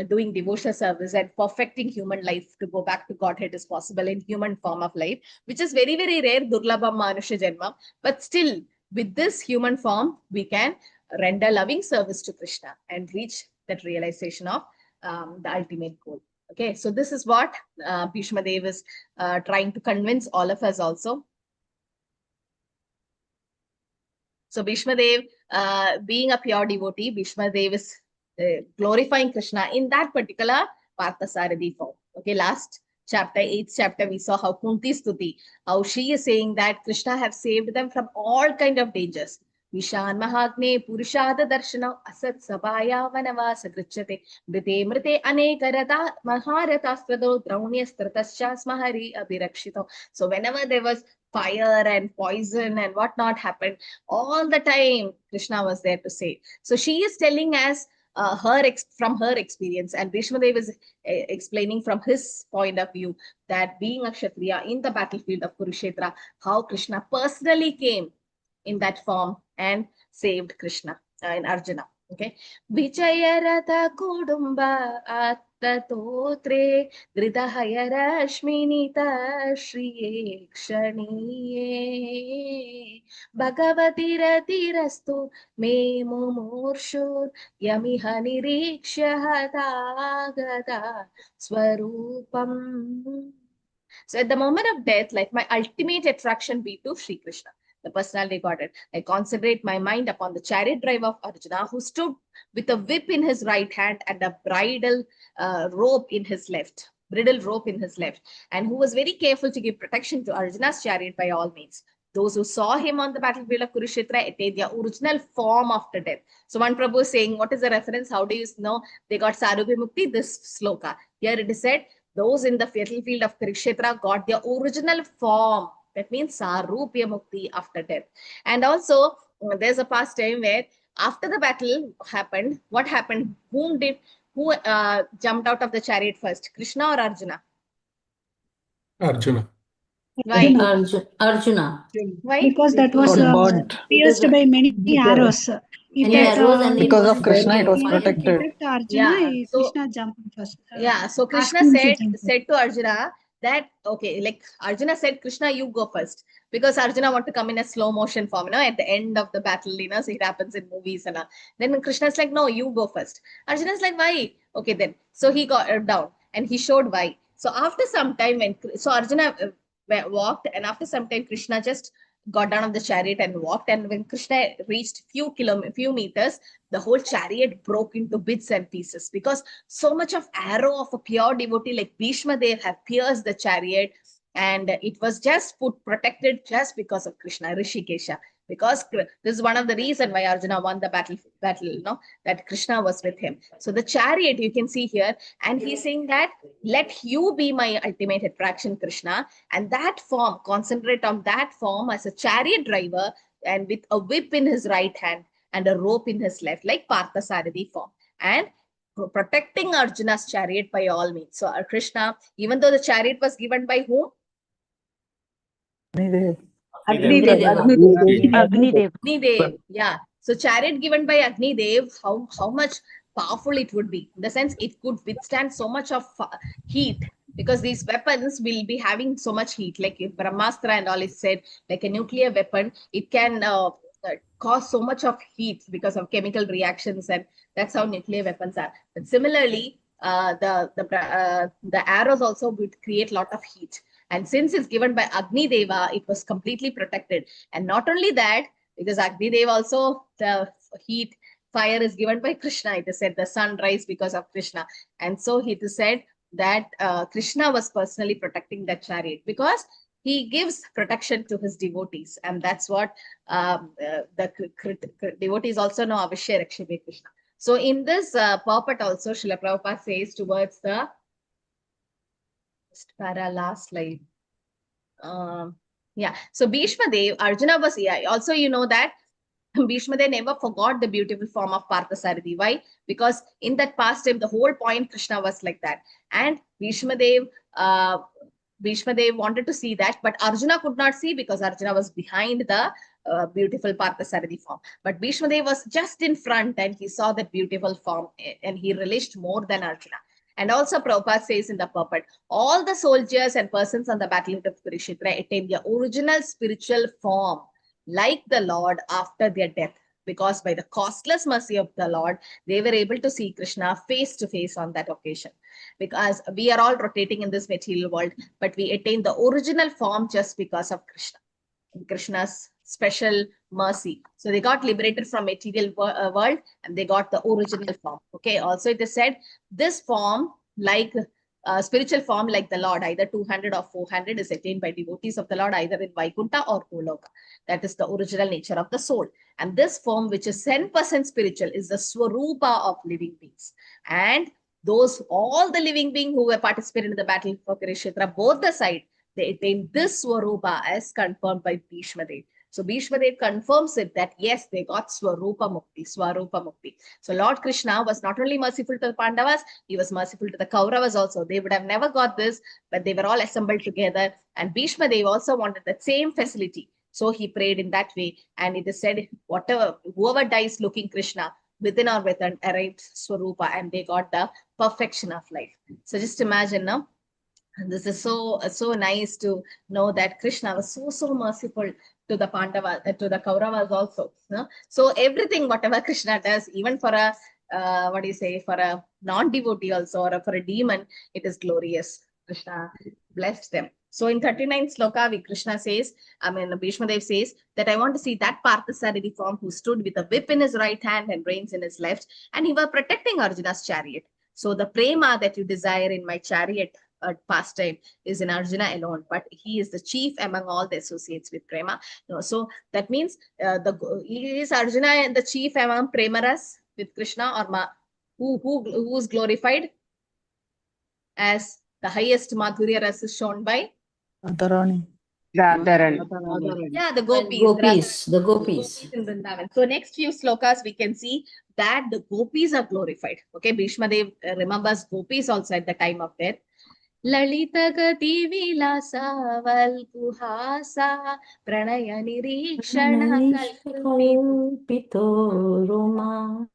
doing devotional service and perfecting human life to go back to Godhead is possible in human form of life, which is very, very rare, Durlabham Manusha Janma. But still, with this human form, we can render loving service to Krishna and reach that realization of the ultimate goal. Okay, so this is what Bhishma Dev is trying to convince all of us also. So Bhishma Dev, being a pure devotee, Bhishma Dev is glorifying Krishna in that particular Parthasarathi form. Okay, last chapter, 8th chapter, we saw how Kunti Stuti, how she is saying that Krishna have saved them from all kind of dangers. Vishan Mahagne Purushada Darshana Asat Sabaya Vanavasa Grichate Brite Mrite Anekarata Maharatastrado Draunyastratascha Smahari Abhirakshito. So whenever there was fire and poison and whatnot happened, all the time Krishna was there to save. So she is telling us from her experience, and Bhishma Dev is explaining from his point of view that being a Kshatriya in the battlefield of Kurukshetra, how Krishna personally came in that form and saved Krishna and Arjuna. Okay. Vichaya Ratha Kudumba Attatotre Dridahaya Rashminita Shriye Kshaniye Bhagavati Ratirastu Me Mumurshur Yamiha Nirikshya Hatagata Swarupam. So at the moment of death, let my ultimate attraction be to Sri Krishna, the personality Godhead. I concentrate my mind upon the chariot driver of Arjuna, who stood with a whip in his right hand and a bridle rope in his left, and who was very careful to give protection to Arjuna's chariot by all means. Those who saw him on the battlefield of Kurukshetra attained their original form after death. So one Prabhu is saying, what is the reference? How do you know they got Sarubhi Mukti? This sloka. Here it is said, those in the battlefield of Kurukshetra got their original form. That means Sarupya Mukti after death. And also, there's a past time where after the battle happened, what happened? Who jumped out of the chariot first? Krishna or Arjuna? Arjuna. Why? Arjuna. Why? Because that was Got burnt. pierced by many arrows. Many arrows and Because it of was Krishna, it was fire. protected. Protect Arjuna, Yeah, so- Krishna jumped first. Yeah, so Krishna asked him to jump. said to Arjuna that, okay, like Arjuna said, Krishna, you go first. Because Arjuna want to come in a slow motion form, at the end of the battle, so it happens in movies. Then Krishna's like, no, you go first. Arjuna's like, why? Okay, then. So he got down and he showed why. So after some time, so Arjuna walked, and after some time, Krishna just got down of the chariot and walked. And when Krishna reached few meters, the whole chariot broke into bits and pieces, because so much of arrow of a pure devotee like Bhishma Dev have pierced the chariot, and it was just protected just because of Krishna, Rishikesha. Because this is one of the reasons why Arjuna won the battle, that Krishna was with him. So the chariot you can see here, and he's saying that, let you be my ultimate attraction, Krishna, and that form, concentrate on that form as a chariot driver and with a whip in his right hand and a rope in his left, like Parthasarathi form, and protecting Arjuna's chariot by all means. So Krishna, even though the chariot was given by whom? Agnidev. Yeah. So chariot given by Agnidev, how much powerful it would be. In the sense, it could withstand so much of heat, because these weapons will be having so much heat. Like if Brahmastra and all is said, like a nuclear weapon, it can cause so much of heat because of chemical reactions, and that's how nuclear weapons are. But similarly, the arrows also would create a lot of heat. And since it's given by Agni Deva, it was completely protected. And not only that, because Agni Deva also, the fire is given by Krishna. It is said the sun rise because of Krishna. And so it is said that Krishna was personally protecting that chariot, because he gives protection to his devotees. And that's what the devotees also know, Avishya Rakshime Krishna. So in this purport also, Srila Prabhupada says towards the last slide. So Bhishma Dev, Arjuna was, also you know that Bhishma Dev never forgot the beautiful form of Parthasarathi. Why? Because in that past time, the whole point Krishna was like that. And Bhishma Dev wanted to see that, but Arjuna could not see, because Arjuna was behind the beautiful Parthasarathi form. But Bhishma Dev was just in front, and he saw that beautiful form, and he relished more than Arjuna. And also Prabhupada says in the purport, all the soldiers and persons on the battlefield of Kurukshetra attained their original spiritual form like the Lord after their death, because by the costless mercy of the Lord, they were able to see Krishna face to face on that occasion. Because we are all rotating in this material world, but we attain the original form just because of Krishna, Krishna's special mercy. So they got liberated from material world, and they got the original form. Okay. Also it is said, this form, like spiritual form like the Lord, either 200 or 400, is attained by devotees of the Lord, either in Vaikuntha or Goloka. That is the original nature of the soul. And this form, which is 10% spiritual, is the Swarupa of living beings. And all the living beings who were participating in the battle for Kurukshetra, both the side, they attain this Swarupa as confirmed by Bhishma Dev. So Bhishma Dev confirms it that yes, they got Swarupa Mukti. So Lord Krishna was not only merciful to the Pandavas, he was merciful to the Kauravas also. They would have never got this, but they were all assembled together. And Bhishma Dev also wanted that same facility. So he prayed in that way, and it is said, whoever dies looking Krishna, within or within arrived Swarupa, and they got the perfection of life. So just imagine now. And this is so nice to know that Krishna was so merciful to the Pandavas, to the Kauravas also. No? So everything, whatever Krishna does, even for a for a non-devotee also, or for a demon, it is glorious. Krishna blessed them. So in 39th sloka, Krishna says, Bhishma Dev says that I want to see that Parthasarathi form who stood with a whip in his right hand and reins in his left, and he was protecting Arjuna's chariot. So the prema that you desire in my chariot pastime is in Arjuna alone, but he is the chief among all the associates with prema. No, so that means is Arjuna and the chief among premaras with Krishna, or who is glorified as the highest Madhurya ras is shown by Radharani. Radharani. Yeah, the gopis. The gopis. In Vrindavan. So next few slokas we can see that the gopis are glorified. Okay, Bhishma Dev remembers gopis also at the time of death. Lalita gati vilasa valkuhasa pranaya nirikshana Kalpito Roma.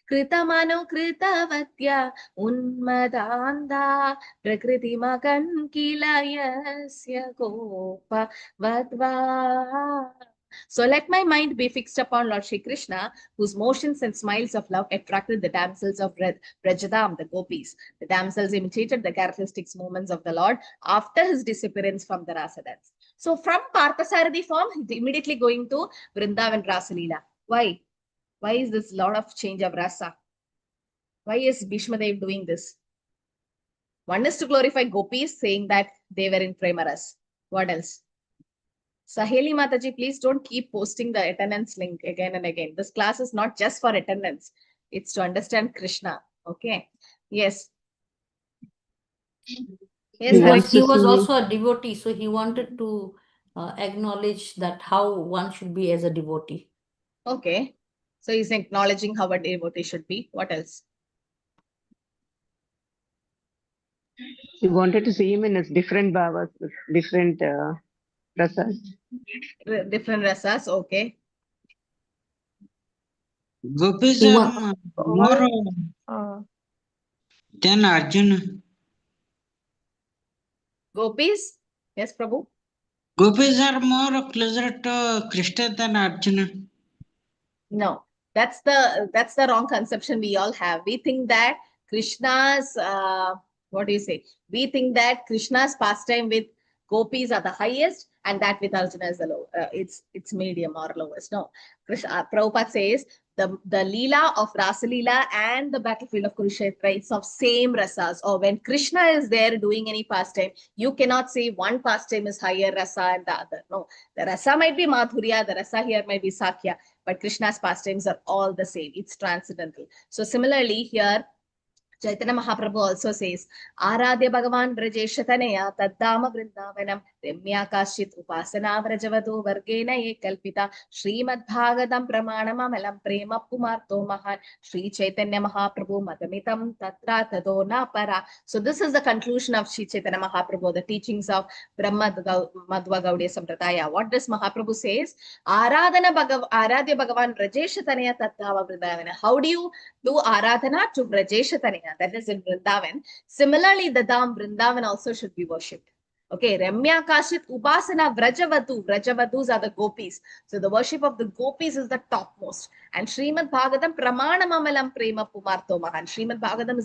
Kritamanu kritavattya unmadanda prakriti magan kilayasya gopa vadva. So let my mind be fixed upon Lord Shri Krishna, whose motions and smiles of love attracted the damsels of Brajadam, the gopis. The damsels imitated the characteristic movements of the Lord after his disappearance from the Rasa dance. So from Parthasarathi form, he's immediately going to Vrindavan Rasa Leela. Why? Why is this lot of change of rasa? Why is Bhishma Dev doing this? One is to glorify gopis, saying that they were in premaras. What else? Saheli Mataji, please don't keep posting the attendance link again and again. This class is not just for attendance. It's to understand Krishna. Okay. Yes. Yes, He was also a devotee, so he wanted to acknowledge that how one should be as a devotee. Okay. So he's acknowledging how a devotee should be. What else? He wanted to see him in his different bhavas, different rasas. Different rasas, okay. Gopis are more than Arjuna. Gopis? Yes, Prabhu. Gopis are more closer to Krishna than Arjuna. No, that's the wrong conception we all have. We think that Krishna's we think that Krishna's pastime with gopis are the highest, and that with Arjuna is the low. It's medium or lowest. No, Prabhupada says the Leela of Rasa Leela and the battlefield of Kurukshetra is of same rasas. Or when Krishna is there doing any pastime, you cannot say one pastime is higher rasa and the other. No, the rasa might be Madhurya, the rasa here might be Sakya, but Krishna's pastimes are all the same. It's transcendental. So similarly here, Chaitanya Mahaprabhu also says, Aradhya Bhagavan Brajeshatanaya Taddama Vrindavanam Remya Kashit Upasana Vrajavado Vargena Ye Kalpita Srimad Bhagatam Pramanamamalam Prema Pumarto Mahan Sri Chaitanya Mahaprabhu Madamitam Tatra Tadona Para. So this is the conclusion of Sri Chaitanya Mahaprabhu, the teachings of Brahma Madhva Gaudiya Sampradaya. What does Mahaprabhu says? Aradhya Bhagavan Brajeshatanaya Taddama Vrindavana. How do you do Aradhana to Brajeshatanaya? That is in Vrindavan. Similarly, the Dham Vrindavan also should be worshipped. Okay, Ramya Kashit Upasana Vrajavatu. Vrajavatus are the gopis. So the worship of the gopis is the topmost. And Srimad Bhagavatam Pramanamamalam Prema Pumarto Mahan. Srimad Bhagavatam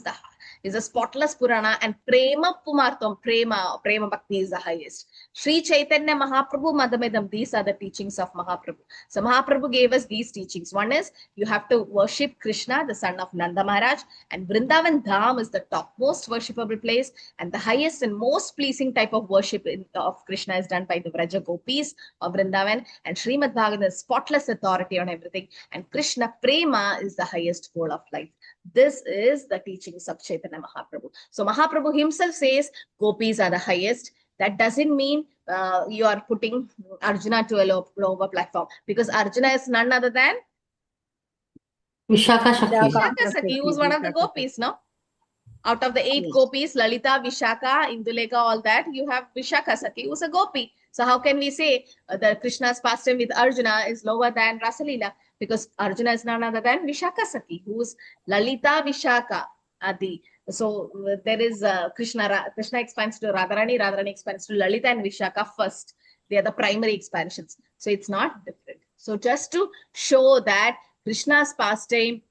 is a spotless Purana, and Prema Pumartom, Prema Bhakti is the highest. Sri Chaitanya Mahaprabhu Madhamedam, these are the teachings of Mahaprabhu. So Mahaprabhu gave us these teachings. One is you have to worship Krishna, the son of Nanda Maharaj, and Vrindavan Dham is the topmost worshipable place, and the highest and most pleasing type of worship of Krishna is done by the Vraja Gopis of Vrindavan, and Srimad Bhagavatam is spotless authority on everything, and Krishna Prema is the highest goal of life. This is the teachings of Chaitanya Mahaprabhu. So Mahaprabhu himself says gopis are the highest. That doesn't mean you are putting Arjuna to a lower platform, because Arjuna is none other than Vishaka Shakti. Vishaka Sakhi, who was one of the gopis, no? Out of the 8 gopis, Lalita, Vishaka, Induleka, all that, you have Vishaka Sakhi, who's a gopi. So how can we say the Krishna's pastime with Arjuna is lower than Rasalila? Because Arjuna is none other than Vishaka Saki, who's Lalita Vishaka Adi. So there is Krishna expands to Radharani, Radharani expands to Lalita and Vishaka first. They are the primary expansions. So it's not different. So just to show that Krishna's pastime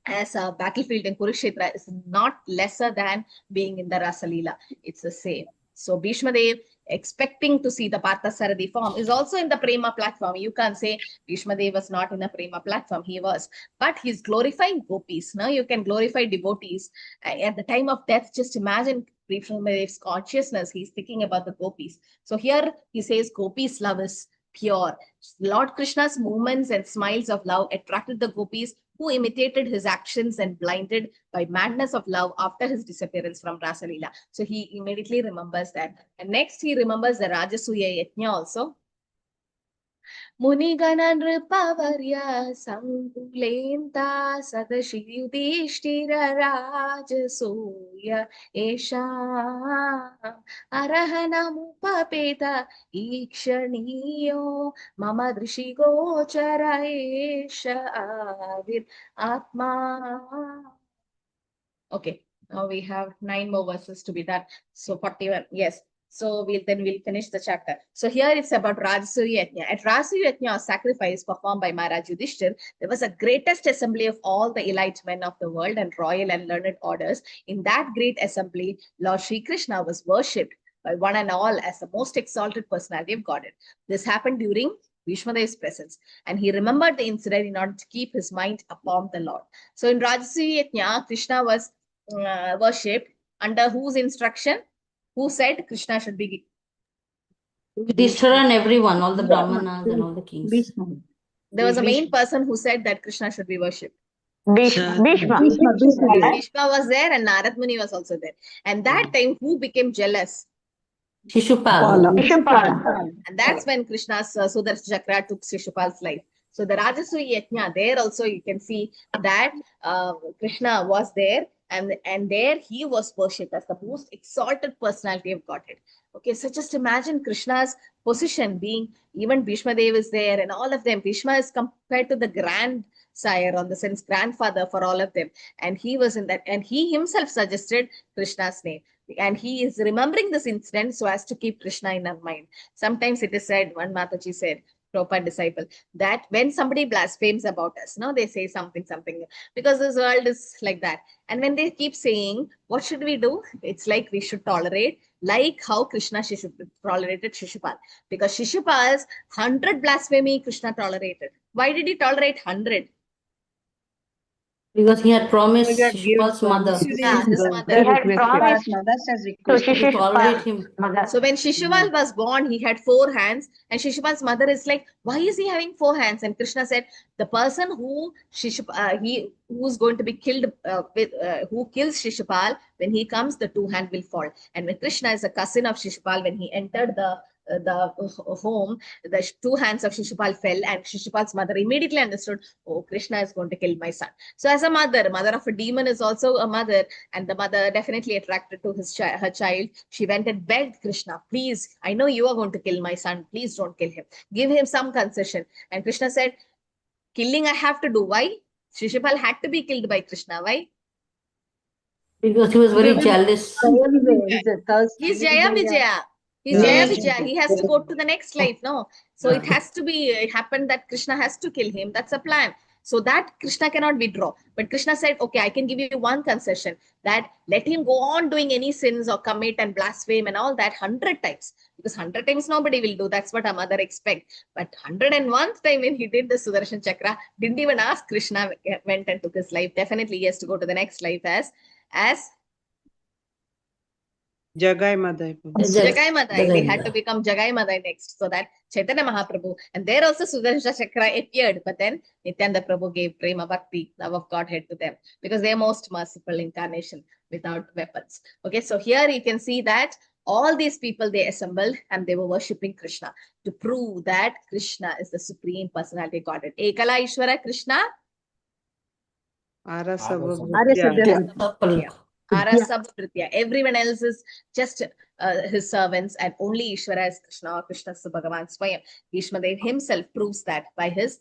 as a battlefield in Kurukshetra is not lesser than being in the Rasalila. It's the same. So Bhishma Dev, expecting to see the Parthasarathi form, is also in the Prema platform. You can't say Bhishma Dev was not in the Prema platform. He was. But he's glorifying gopis. Now you can glorify devotees. At the time of death, just imagine Bhishma Dev's consciousness. He's thinking about the gopis. So here he says gopis' love is pure. Lord Krishna's movements and smiles of love attracted the gopis, who imitated his actions and blinded by madness of love after his disappearance from Rasalila. So he immediately remembers that. And next he remembers the Rajasuya Yajna also. Munigana Nripavarya Sangulenta Sadashi Yudhishthira Rajasuya Esha Arahanamupapeta Ikshaniyo Mama Drishi Gochara Esha Avid Atma. Okay, now we have 9 more verses to be done. So 41, yes. So we'll finish the chapter. So here it's about Rajasuya Yajna. At Rajasuya Yajna, a sacrifice performed by Maharaj Yudhishthir, there was a greatest assembly of all the elite men of the world and royal and learned orders. In that great assembly, Lord Sri Krishna was worshipped by one and all as the most exalted personality of Godhead. This happened during Bhishma Dev's presence, and he remembered the incident in order to keep his mind upon the Lord. So in Rajasuya Yajna, Krishna was worshipped under whose instruction? Who said Krishna should be? Yudhishthira and everyone, all the Brahmanas and all the kings. There was a main person who said that Krishna should be worshipped. Bhishma. Bhishma was there and Narad Muni was also there. And that time, who became jealous? Shishupal. And that's when Krishna's Sudarshan Chakra took Shishupal's life. So the Rajasuya Yajna, there also you can see that Krishna was there, and there he was worshipped as the most exalted personality of Godhead. Okay, so just imagine Krishna's position being, even Bhishma Dev is there and all of them. Bhishma is compared to the grandsire, on the sense grandfather for all of them. And he was in that, and he himself suggested Krishna's name. And he is remembering this incident so as to keep Krishna in our mind. Sometimes it is said, one Mataji said, Prabhupada disciple, that when somebody blasphemes about us, they say something, because this world is like that. And when they keep saying, what should we do? It's like we should tolerate, like how Krishna tolerated Shishupal. Because Shishupal's 100 blasphemy, Krishna tolerated. Why did he tolerate 100? Because he had promised Shishupal's mother. Yeah, his mother. He had promised to tolerate him. So when Shishupal was born, he had 4 hands, and Shishupal's mother is like, why is he having 4 hands? And Krishna said, the person who's going to be killed who kills Shishupal, when he comes, the 2 hands will fall. And when Krishna is a cousin of Shishupal, when he entered the home, the 2 hands of Shishupal fell, and Shishupal's mother immediately understood, oh, Krishna is going to kill my son. So as a mother of a demon is also a mother, and the mother definitely attracted to her child. She went and begged Krishna, please, I know you are going to kill my son, please don't kill him. Give him some concession. And Krishna said, killing I have to do. Why? Shishupal had to be killed by Krishna. Why? Because he was very jealous. He's Jaya Vijaya. He's Jaya Vijaya. He has to go to the next life, no? So it has to be happened that Krishna has to kill him. That's a plan. So that Krishna cannot withdraw. But Krishna said, okay, I can give you one concession, that let him go on doing any sins or commit and blaspheme and all that 100 times. Because 100 times nobody will do. That's what a mother expects. But 101th time when he did the Sudarshan Chakra, didn't even ask Krishna, went and took his life. Definitely he has to go to the next life as Jagai Madai. Jagai Madai. They had to become Jagai Madai next. So that Chaitanya Mahaprabhu. And there also Sudarshan Chakra appeared. But then Nityananda Prabhu gave Prema Bhakti, love of Godhead, to them. Because they are most merciful incarnation without weapons. Okay, so here you can see that all these people, they assembled and they were worshipping Krishna to prove that Krishna is the supreme personality of Godhead. Ekala Ishvara Krishna. Arasabha. Yeah. Arasab Pritya. Everyone else is just his servants, and only Ishvara is Krishna, or Krishna is Bhagavan Swayam. Bhishmadev himself proves that by his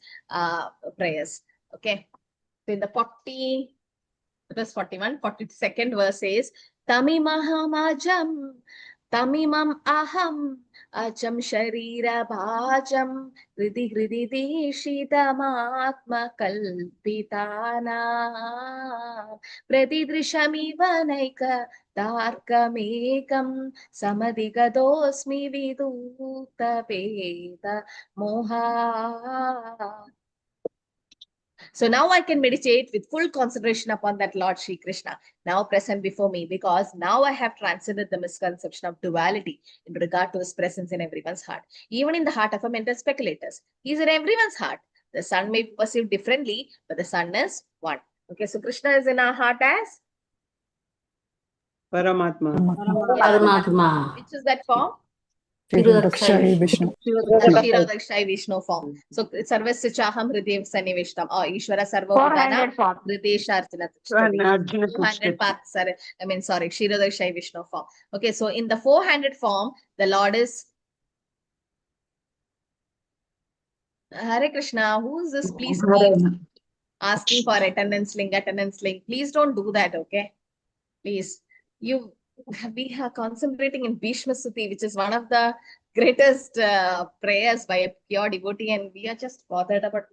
prayers. Okay. So in the 40, it was 41, 42nd verse says, Tamimaham ajam, tamimam aham, ajam sharira bhajam, hridi hridi dishitamatma kalpitana, pratidrishamiva naika darkamekam, samadigadosmi viduta veda moha. So now I can meditate with full concentration upon that Lord Shri Krishna, now present before me, because now I have transcended the misconception of duality in regard to his presence in everyone's heart, even in the heart of a mental speculators. He is in everyone's heart. The sun may be perceived differently, but the sun is one. Okay, so Krishna is in our heart as Paramatma. Paramatma. Which is that form? Kshirodakshai Vishnu. Kshirodakshai Vishnu form. So Sarvasya Chaham Hridev Sanivishtam, or Ishvara Sarva Bhutana 400 form. Hridesharjana. Arjuna 200 parts, sorry, Kshirodakshai Vishnu form. Okay, so in the 400 form, the Lord is Hare Krishna. Who is this? Please keep asking for attendance link. Please don't do that, okay? Please. We are concentrating in Bhishma Suti, which is one of the greatest prayers by a pure devotee, and we are just bothered about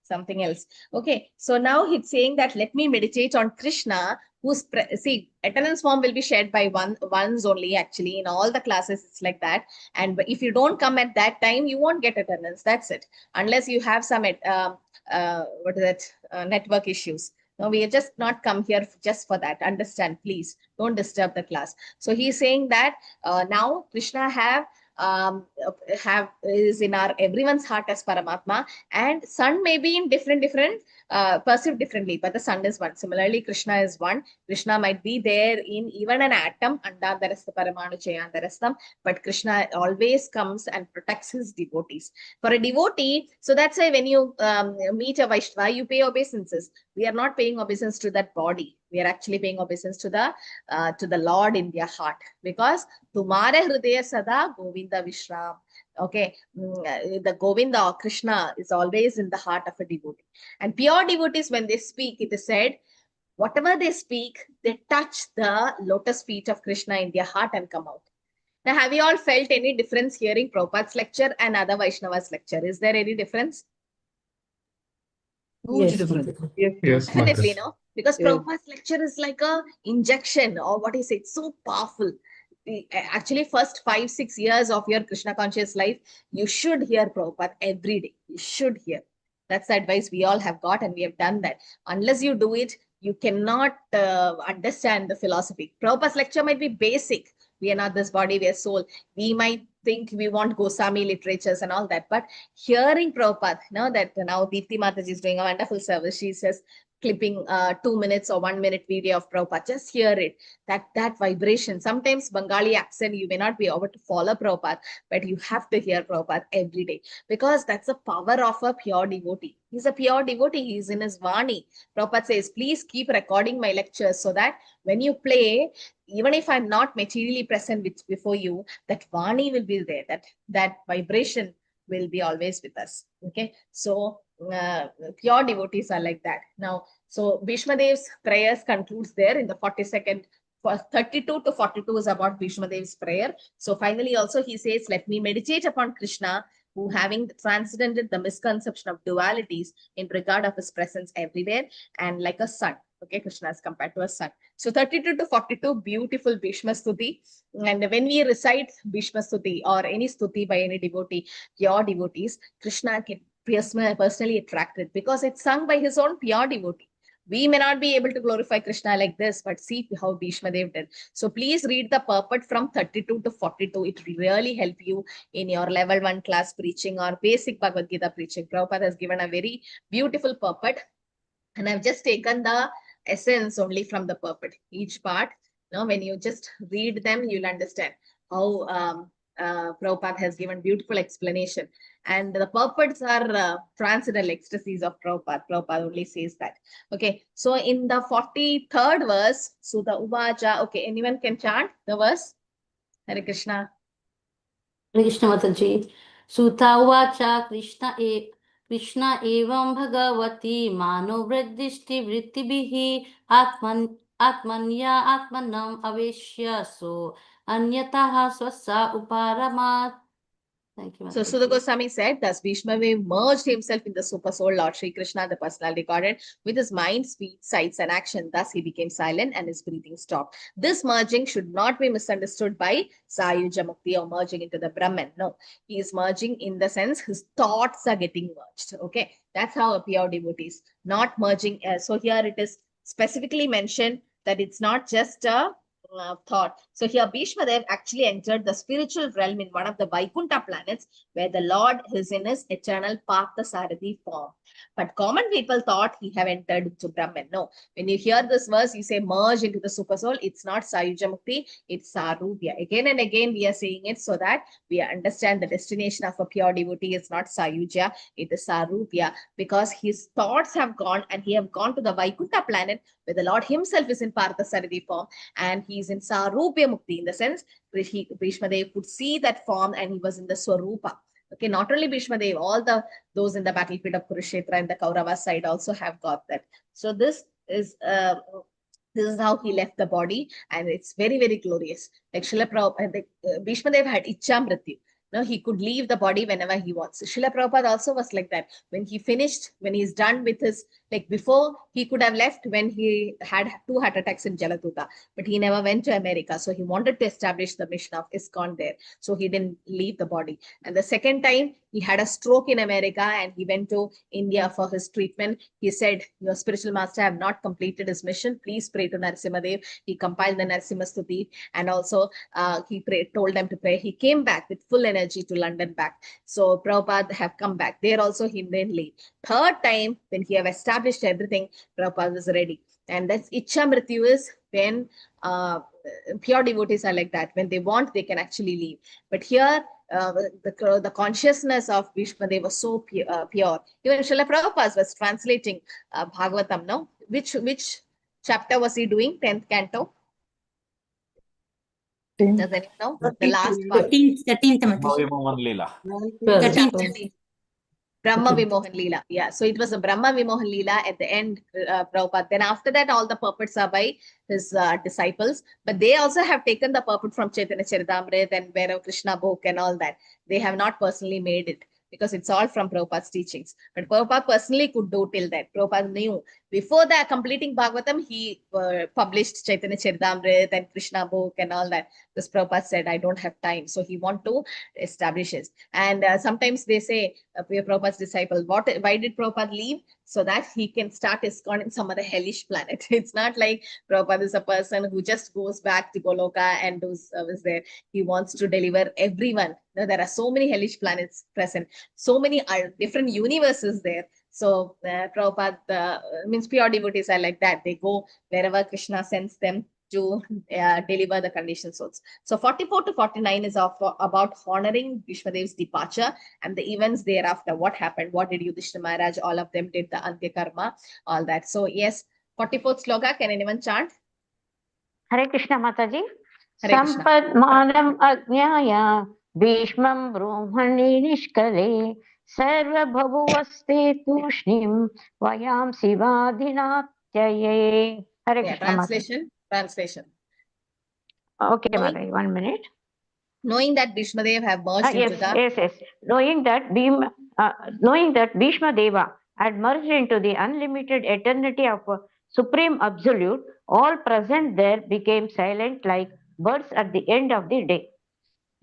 something else. Okay, so now he's saying that let me meditate on Krishna, whose see, attendance form will be shared by ones only. Actually, in all the classes, it's like that. And if you don't come at that time, you won't get attendance. That's it, unless you have some network issues. No, we are just not come here just for that. Understand, please. Don't disturb the class. So he's saying that now Krishna is in our everyone's heart as Paramatma, and sun may be in different perceived differently, but the sun is one. Similarly, Krishna is one. Krishna might be there in even an atom, Andandarastha Paramanu Chayandarastham, but Krishna always comes and protects his devotees. For a devotee, so that's why when you meet a Vaishnava, you pay obeisances. We are not paying obeisance to that body. We are actually paying obeisance to the Lord in their heart, because Tumare Hridaya Sada Govinda Vishram. Okay, the Govinda or Krishna is always in the heart of a devotee. And pure devotees, when they speak, it is said, whatever they speak, they touch the lotus feet of Krishna in their heart and come out. Now, have you all felt any difference hearing Prabhupada's lecture and other Vaishnava's lecture? Is there any difference? Yes. Yes, Definitely, Mataji. no? Because Yes. Prabhupada's lecture is like a injection, or what is it? So powerful. Actually, first 5-6 years of your Krishna conscious life, you should hear Prabhupada every day. You should hear. That's the advice we all have got, and we have done that. Unless you do it, you cannot understand the philosophy. Prabhupada's lecture might be basic. We are not this body, we are soul. We might think we want Goswami literatures and all that, but hearing Prabhupada, that now Deepti Mataji is doing a wonderful service. She says, clipping 2 minutes or 1 minute video of Prabhupada, just hear it. That vibration. Sometimes Bengali accent, you may not be able to follow Prabhupada, but you have to hear Prabhupada every day, because that's the power of a pure devotee. He's a pure devotee. He's in his Vani. Prabhupada says, please keep recording my lectures so that when you play, even if I'm not materially present before you, that Vani will be there. That vibration will be always with us. Okay, so pure devotees are like that. Now, so Bhishma Dev's prayers concludes there in the 42nd. 32 to 42 is about Bhishma Dev's prayer. So finally, also he says, let me meditate upon Krishna, who having transcended the misconception of dualities in regard of his presence everywhere, and like a sun. Okay, Krishna is compared to a sun. So 32 to 42, beautiful Bhishma Stuti. And when we recite Bhishma Stuti or any Stuti by any devotee, pure devotees, Krishna can personally attracted, because it's sung by his own pure devotee. We may not be able to glorify Krishna like this, but see how Bhishma Dev did. So please read the purport from 32 to 42. It will really help you in your level 1 class preaching or basic Bhagavad Gita preaching. Prabhupada has given a very beautiful purport, and I've just taken the essence only from the purport. Each part, when you just read them, you'll understand how Prabhupada has given beautiful explanation. And the purports are transcendental ecstasies of Prabhupada. Prabhupada only says that. Okay, so in the 43rd verse, Sudha Uvaja, okay, anyone can chant the verse? Hare Krishna. Hare Krishna Mataji. Sutta uvacha Krishna evam bhagavati mano vridishti vrittibihi atmanya atmanam aveshya so anyataha swasa uparamat. Thank you, So Mataji. Sudha Goswami said, thus Bhishma merged himself in the super soul Lord Sri Krishna, the personality Godhead, with his mind, speech, sights, and action. Thus he became silent and his breathing stopped. This merging should not be misunderstood by Sayuja Mukti or merging into the Brahman. No, he is merging in the sense his thoughts are getting merged. Okay, that's how a pure devotee is, not merging. So here it is specifically mentioned that it's not just a thought. So here Bhishma Dev actually entered the spiritual realm in one of the Vaikuntha planets where the Lord is in his eternal Parthasarathi form. But common people thought he have entered into Brahman. No, when you hear this verse, you say merge into the super soul. It's not Sayuja Mukti, it's Sarupya. Again and again we are saying it so that we understand the destination of a pure devotee is not Sayuja, it is Sarupya, because his thoughts have gone and he have gone to the Vaikuntha planet where the Lord himself is in Parthasarathi form and he is in Sarupya Mukti, in the sense Bhishma Dev could see that form and he was in the Swarupa. Okay, not only Bhishma Dev, all those in the battlefield of Kurukshetra and the Kaurava side also have got that. So this is how he left the body, and it's very, very glorious. Like Srila Prabhupada, Bhishma Dev had Ichcha Mrityu. No, he could leave the body whenever he wants. Srila Prabhupada also was like that. When he's done with his, like before, he could have left when he had 2 heart attacks in Jalatuta, but he never went to America. So he wanted to establish the mission of ISKCON there. So he didn't leave the body. And the second time, he had a stroke in America and he went to India for his treatment. He said, your spiritual master have not completed his mission. Please pray to Narasimhadev. He compiled the Narasimha Stuti, and also he told them to pray. He came back with full energy to London back. So Prabhupada have come back. There also he didn't leave. Third time, when he have established everything, Prabhupada was ready. And that's Ichcha Mrityu is when pure devotees are like that. When they want, they can actually leave. But here, the consciousness of Bhishma Dev was so pure. Even Srila Prabhupada was translating Bhagavatam, no? Which chapter was he doing? 10th canto? Does anyone know? The last part. 13th Bhavimohan Leela. 13th. Brahma Vimohan Leela. Yeah, so it was a Brahma Vimohan Leela at the end, Prabhupada. Then after that, all the purports are by his disciples. But they also have taken the purport from Chaitanya Charitamrita and Vairav Krishna book and all that. They have not personally made it, because it's all from Prabhupada's teachings. But Prabhupada personally could do till that. Prabhupada knew. Before that, completing Bhagavatam, he published Chaitanya Charitamrita and Krishna book and all that. This Prabhupada said, I don't have time. So he want to establish it. And sometimes they say, Prabhupada's disciple, why did Prabhupada leave? So that he can start ISKCON in some other hellish planet. It's not like Prabhupada is a person who just goes back to Goloka and does service there. He wants to deliver everyone. Now, there are so many hellish planets present, so many different universes there. So Prabhupada means pure devotees are like that. They go wherever Krishna sends them to deliver the conditioned souls. So 44 to 49 is about honoring Bhishma Dev's departure and the events thereafter. What happened? What did Yudhishthira Maharaj? All of them did the Antya Karma, all that. So yes, 44th sloka. Can anyone chant? Hare Krishna Mataji. Hare Krishna. Sampadmanam ajnaya Bhishmam Brahmani Nishkale Sarvabhavuvaste Tushnim Vayam Sivadhinatyaye. Hare Yeah, Krishna Mataji. translation. Okay, Mataji, 1 minute. Knowing that Bhishma Dev have merged into the... Yes. Knowing that Bhishma Deva had merged into the unlimited eternity of Supreme Absolute, all present there became silent like birds at the end of the day.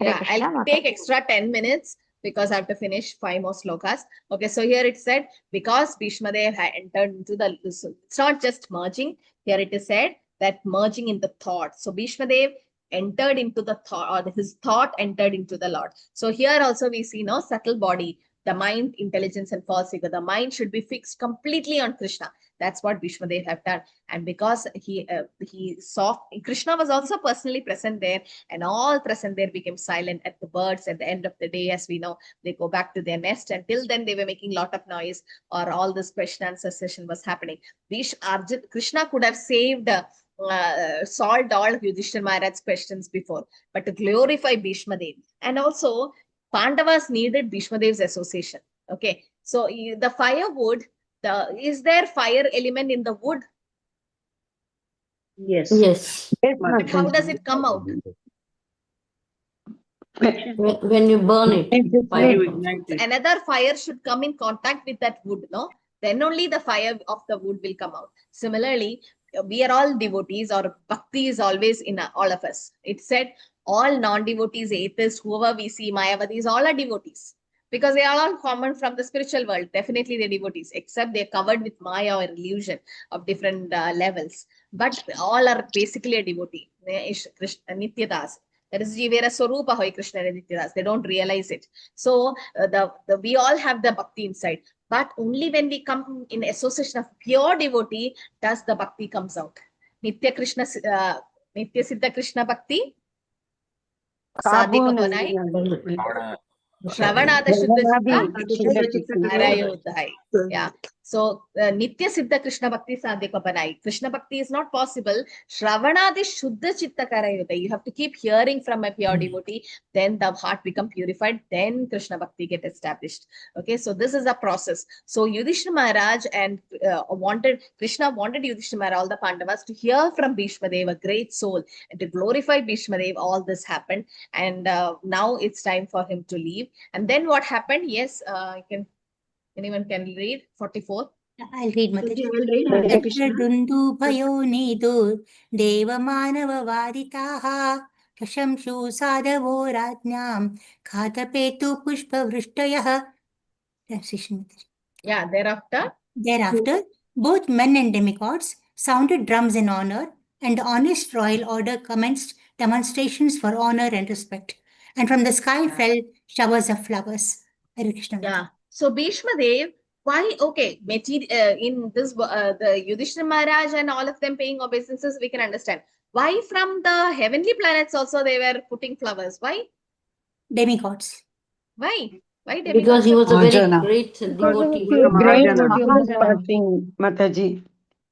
Yeah, I'll take extra 10 minutes because I have to finish 5 more slokas. Okay, so here it said, because Bhishma Dev had entered into the... So it's not just merging. Here it is said that merging in the thought. So Bhishma Dev entered into the thought, or his thought entered into the Lord. So here also we see no subtle body. the mind, intelligence, and false ego. The mind should be fixed completely on Krishna. That's what Bhishma Dev have done. And because he saw, Krishna was also personally present there, and all present there became silent. At the birds at the end of the day, as we know, they go back to their nest. Until then, they were making a lot of noise, or all this question answer session was happening. Krishna could have saved, solved all of Yudhishthira Maharaj's questions before, but to glorify Bhishma Dev. And also, Pandavas needed Bhishma Dev's association. Okay, so the firewood, is there fire element in the wood? Yes. Yes. But how does it come out? When you burn it, fire comes. Another fire should come in contact with that wood, no? Then only the fire of the wood will come out. Similarly, we are all devotees, or bhakti is always in all of us. It said all non-devotees, atheists, whoever we see, Mayavadis, all are devotees. Because they are all common from the spiritual world. Definitely they're devotees, except they're covered with Maya or illusion of different levels. But all are basically a devotee. Nityadas. That is Jivera Swarupa Hoy Krishna Nityadas. They don't realize it. So we all have the bhakti inside. But only when we come in association of pure devotee does the bhakti comes out. Nitya Siddha Krishna Bhakti. Sadhika Banai. Shravanada Shuddha Chitta Arayodhai. Yeah. So Nitya Siddha Krishna Bhakti Sadhika Banai. Krishna Bhakti is not possible. Shravanadi Shuddha Chitta Karayodhai. You have to keep hearing from a pure devotee, then the heart become purified, then Krishna Bhakti get established. Okay, so this is a process. So Yudhishthira Maharaj and Krishna wanted Yudhishthira Maharaj, all the Pandavas, to hear from Bhishma Dev, a great soul, and to glorify Bhishma Dev. All this happened, and now it's time for him to leave. And then what happened? Yes, anyone can read 44. I'll read, Mataji. I will read, Hare Krishna. Dundu nedur deva manava vaditaha prashamshu sadavo rajnam khatapetu pushpa vrishtayaha. Translation, Mataji. Yeah, Thereafter, both men and demigods sounded drums in honor, and the honest royal order commenced demonstrations for honor and respect. And from the sky fell showers of flowers. Hare Krishna. Yeah. So Bhishma Dev, why? Okay, in this, the Yudhishthira Maharaj and all of them paying obeisances, we can understand. Why from the heavenly planets also they were putting flowers? Why? Demigods. Why? Why demigods? Because he was a very Mahajana. great devotee. Great Mataji.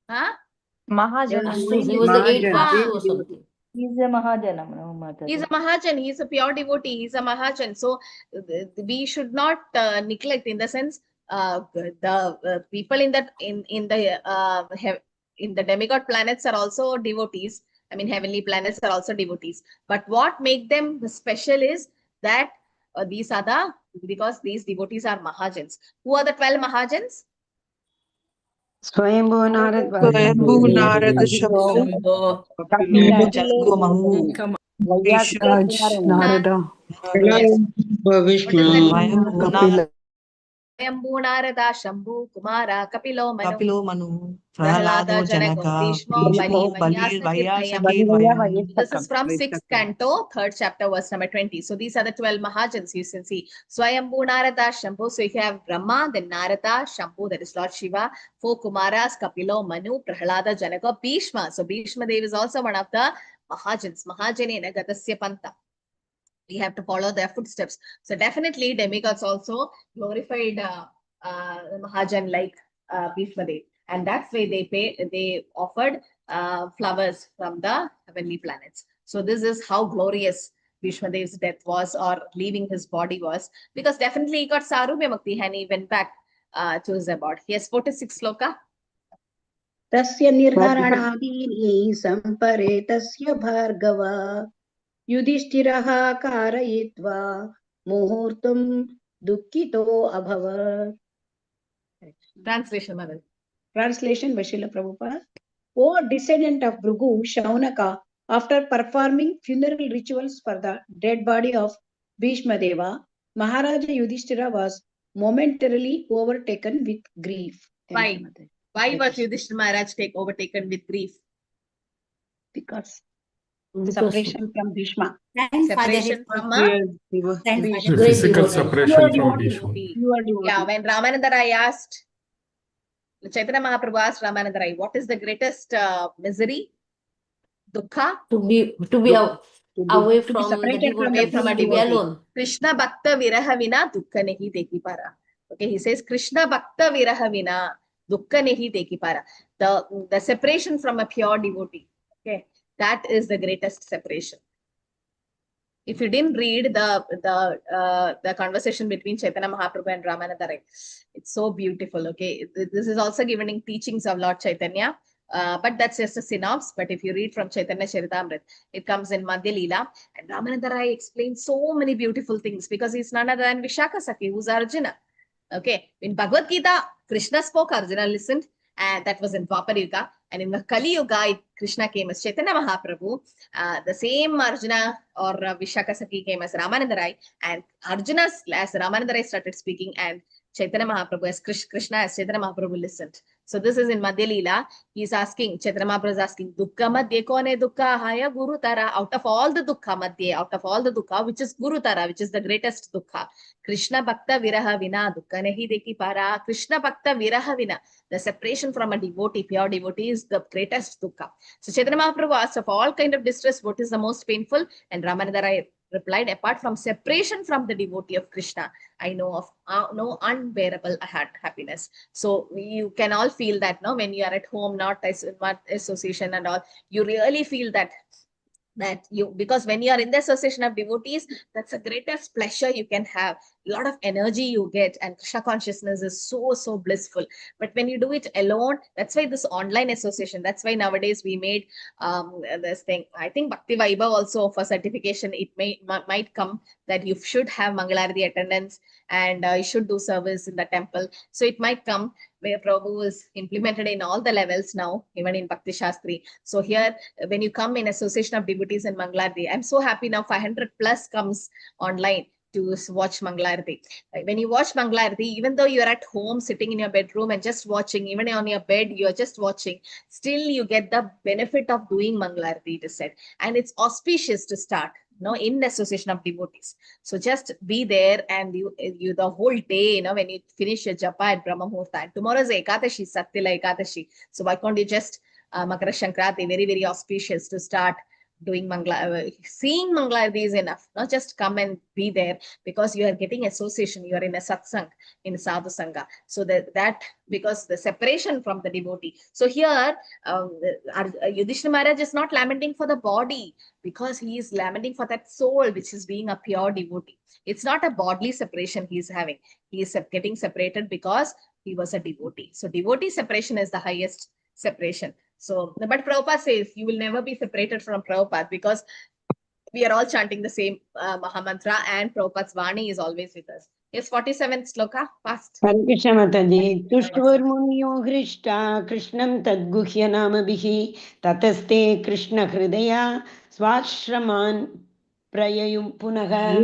Huh? Mahajana. He was the eighth Vasu or something. He's a Mahajana. No, Mataji. He's a Mahajan. He's a pure devotee. He's a Mahajan. So we should not neglect, in the sense, the people in the demigod planets are also devotees. I mean, heavenly planets are also devotees. But what makes them special is that because these devotees are Mahajans. Who are the 12 Mahajans? Swayambhu Narad Narada. Swayambhu Narada Shambhu Kumara Kapilo Manu Prahlado Janaka This is from 6th canto, 3rd chapter, verse number 20. So these are the 12 Mahajans you can see. Swayambhu Narada Shambhu. So if you have Brahma, then Narada, Shambhu, that is Lord Shiva. 4 Kumaras, Kapilo, Manu, Prahlada, Janaka, Bhishma. So Bhishma Dev is also one of the Mahajans. Mahajanena Gatasya Panta. We have to follow their footsteps. So definitely demigods also glorified Mahajan like Bhishma Dev. And that's why they offered flowers from the heavenly planets. So this is how glorious Bhishma Dev's death was, or leaving his body was, because definitely he got Sarubhya Mukti and he went back to his abode. Yes, 46 sloka. Tasya nirharanadini sampare tasya bhargava Yudhishthiraha karayitva muhurtum dukkito abhavat. Translation, Madam. Translation by Srila Prabhupada. O descendant of Bhrigu Shaunaka, after performing funeral rituals for the dead body of Bhishma Deva, Maharaja Yudhishthira was momentarily overtaken with grief. Why? Why was Yudhishthira Maharaj overtaken with grief? Because Because Separation from Bhishma. Separation from a great physical devotee. separation from Bhishma. Yeah, when Ramananda Rai asked, Chaitanya Mahaprabhu asked Ramananda Rai, what is the greatest misery? Dukkha? To be away from the separated from devotee, Away from a to be devotee. alone. Krishna Bhakta Viraha Vina Dukkha Nahi Deki Para. Okay, he says Krishna Bhakta Viraha Vina Dukkha Nahi Deki Para. The separation from a pure devotee. Okay, that is the greatest separation. If you didn't read the conversation between Chaitanya Mahaprabhu and Ramananda Rai, it's so beautiful. Okay, this is also given in teachings of Lord Chaitanya. But that's just a synopsis. But if you read from Chaitanya Charitamrita, it comes in Madhya Leela, and Ramananda Rai explains so many beautiful things because he's none other than Vishaka Sakhi, who's Arjuna. Okay, in Bhagavad Gita, Krishna spoke, Arjuna listened, and that was in Dwapar Yuga. And in the Kali Yuga, Krishna came as Chaitanya Mahaprabhu. The same Arjuna or Vishaka Sakhi came as Ramananda Rai, and Arjuna, as Ramananda Rai started speaking, and Chaitanya Mahaprabhu as Krishna as Chaitanya Mahaprabhu listened. So this is in Madhya Leela. He's asking, Chaitanya Mahaprabhu is asking, Dukkha Madhye Kone Dukkha Haya Guru Tara. Out of all the Dukkha Madhye, out of all the Dukkha, which is Guru Tara, which is the greatest Dukkha. Krishna Bhakta Viraha Vina Dukkha Nahi Deki Para. Krishna Bhakta Viraha Vina. The separation from a devotee, pure devotee, is the greatest Dukkha. So Chaitanya Mahaprabhu asked, of all kind of distress, what is the most painful? And Ramananda Rai replied, apart from separation from the devotee of Krishna, I know of no unbearable happiness. So you can all feel that, no, when you are at home, not association and all, you really feel that you, because when you are in the association of devotees, that's the greatest pleasure you can have. A lot of energy you get, and Krishna consciousness is so blissful. But when you do it alone, that's why this online association, that's why nowadays we made this thing. I think Bhakti Vaibhav also for certification, it might come that you should have Mangalarati attendance and you should do service in the temple. So it might come where Prabhu is implemented in all the levels now, even in Bhakti Shastri. So here, when you come in association of devotees in Mangalarati, I'm so happy now 500 plus comes online to watch Mangalarati. When you watch Mangalarati, even though you're at home sitting in your bedroom and just watching, even on your bed, you're just watching, still you get the benefit of doing Mangalarati, it is said. And it's auspicious to start, no, in the association of devotees. So just be there, and you the whole day, you know, when you finish your japa at Brahma Muhurta, and tomorrow is Ekadashi, Satyala Ekadashi. So why can't you just Makara Shankrati, very auspicious to start doing Mangala, seeing Mangalarati is enough, not just come and be there, because you are getting association, you are in a satsang, in sadhu sangha. So that because the separation from the devotee. So here, Yudhishthira Maharaj is not lamenting for the body, because he is lamenting for that soul, which is being a pure devotee. It's not a bodily separation he is having. He is getting separated because he was a devotee. So devotee separation is the highest separation. So, but Prabhupada says you will never be separated from Prabhupada, because we are all chanting the same Mahamantra, and Prabhupada's Vani is always with us. Yes, 47th sloka, fast. Hare Krishna Mataji. Tushvarmunyo Hrishta Krishnam Tadguhya Namabihi Tataste Krishna Hridaya Swashraman Prayayum Punaha.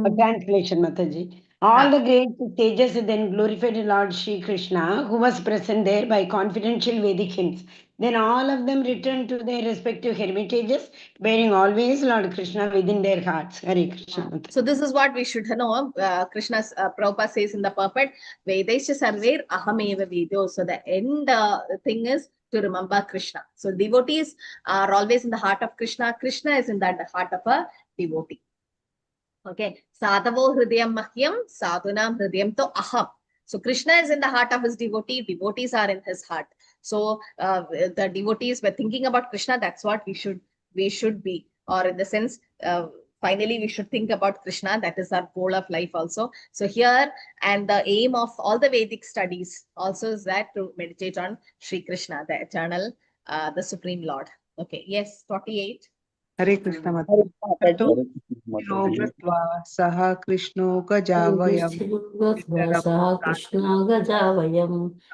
A translation, Mataji. All the great sages then glorified Lord Sri Krishna, who was present there by confidential Vedic hymns. Then all of them returned to their respective hermitages, bearing always Lord Krishna within their hearts. Hare Krishna. So this is what we should know. Krishna's Prabhupada says in the purport, Vedaisya Sarver Ahameva Vedo. So the end thing is to remember Krishna. So devotees are always in the heart of Krishna. Krishna is in the heart of a devotee. Okay. Sadhavo Hridayam Mahyam, Sadhunam Hridayam to Aham. So Krishna is in the heart of his devotee. Devotees are in his heart. So the devotees were thinking about Krishna. That's what we should be. Or in the sense, finally, we should think about Krishna. That is our goal of life also. So here, and the aim of all the Vedic studies also is that to meditate on Sri Krishna, the eternal, the Supreme Lord. Okay. Yes, 48. Hare Krishna Mataji. Saha Krishno Gajavayam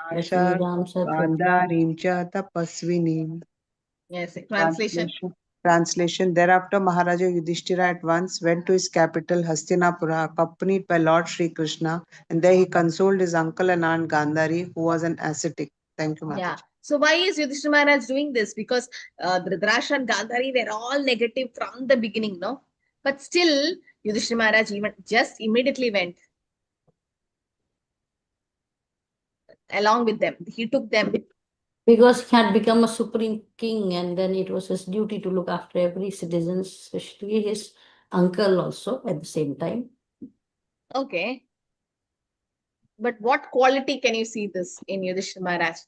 Krishna Gajavayam Gandarim cha tapasvinim. Yes, translation. Translation. Thereafter, Maharaja Yudhishthira at once went to his capital, Hastinapura, accompanied by Lord Sri Krishna, and there he consoled his uncle and aunt Gandhari, who was an ascetic. Thank you, Mataji. Yeah. So why is Yudhishthira Maharaj doing this? Because Dhritarashtra and Gandhari were all negative from the beginning, no? But still, Yudhishthira Maharaj even just immediately went along with them. He took them. Because he had become a supreme king, and then it was his duty to look after every citizen, especially his uncle also at the same time. Okay. But what quality can you see this in Yudhishthira Maharaj?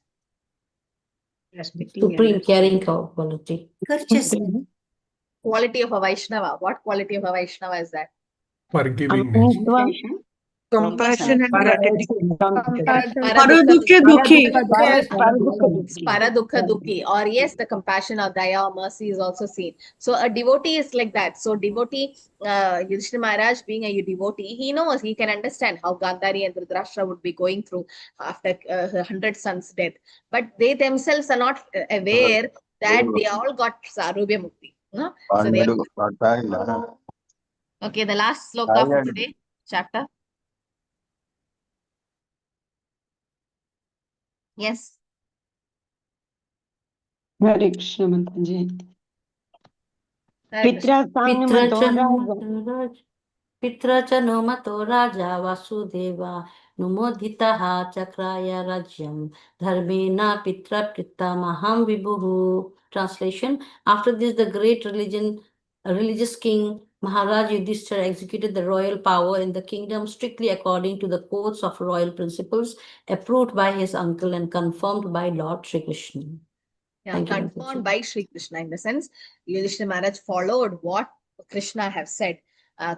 Supreme caring quality. Quality of a Vaishnava. What quality of a Vaishnava is that? Forgiving nature. Compassion and gratitude. Paradukha dukhi. Or yes, the compassion or daya or mercy is also seen. So a devotee is like that. So devotee, Yudhishthira Maharaj being a devotee, he knows, he can understand how Gandhari and Dhritarashtra would be going through after 100 sons' death. But they themselves are not aware that they all got Sarubhya Mukti. No? So they okay, the last sloka for today, chapter. Yes. Hare Krishna Mataji. Pitra Chanumato Raja Vasudeva Numodhitaha Chakraya Rajyam Dharmena Pitra Pritamaham Vibhuhu. Translation: After this, the great religious king Maharaj Yudhishthira executed the royal power in the kingdom strictly according to the codes of royal principles approved by his uncle and confirmed by Lord Sri Krishna. Yeah, confirmed by Sri Krishna, in the sense Yudhishthira Maharaj followed what Krishna have said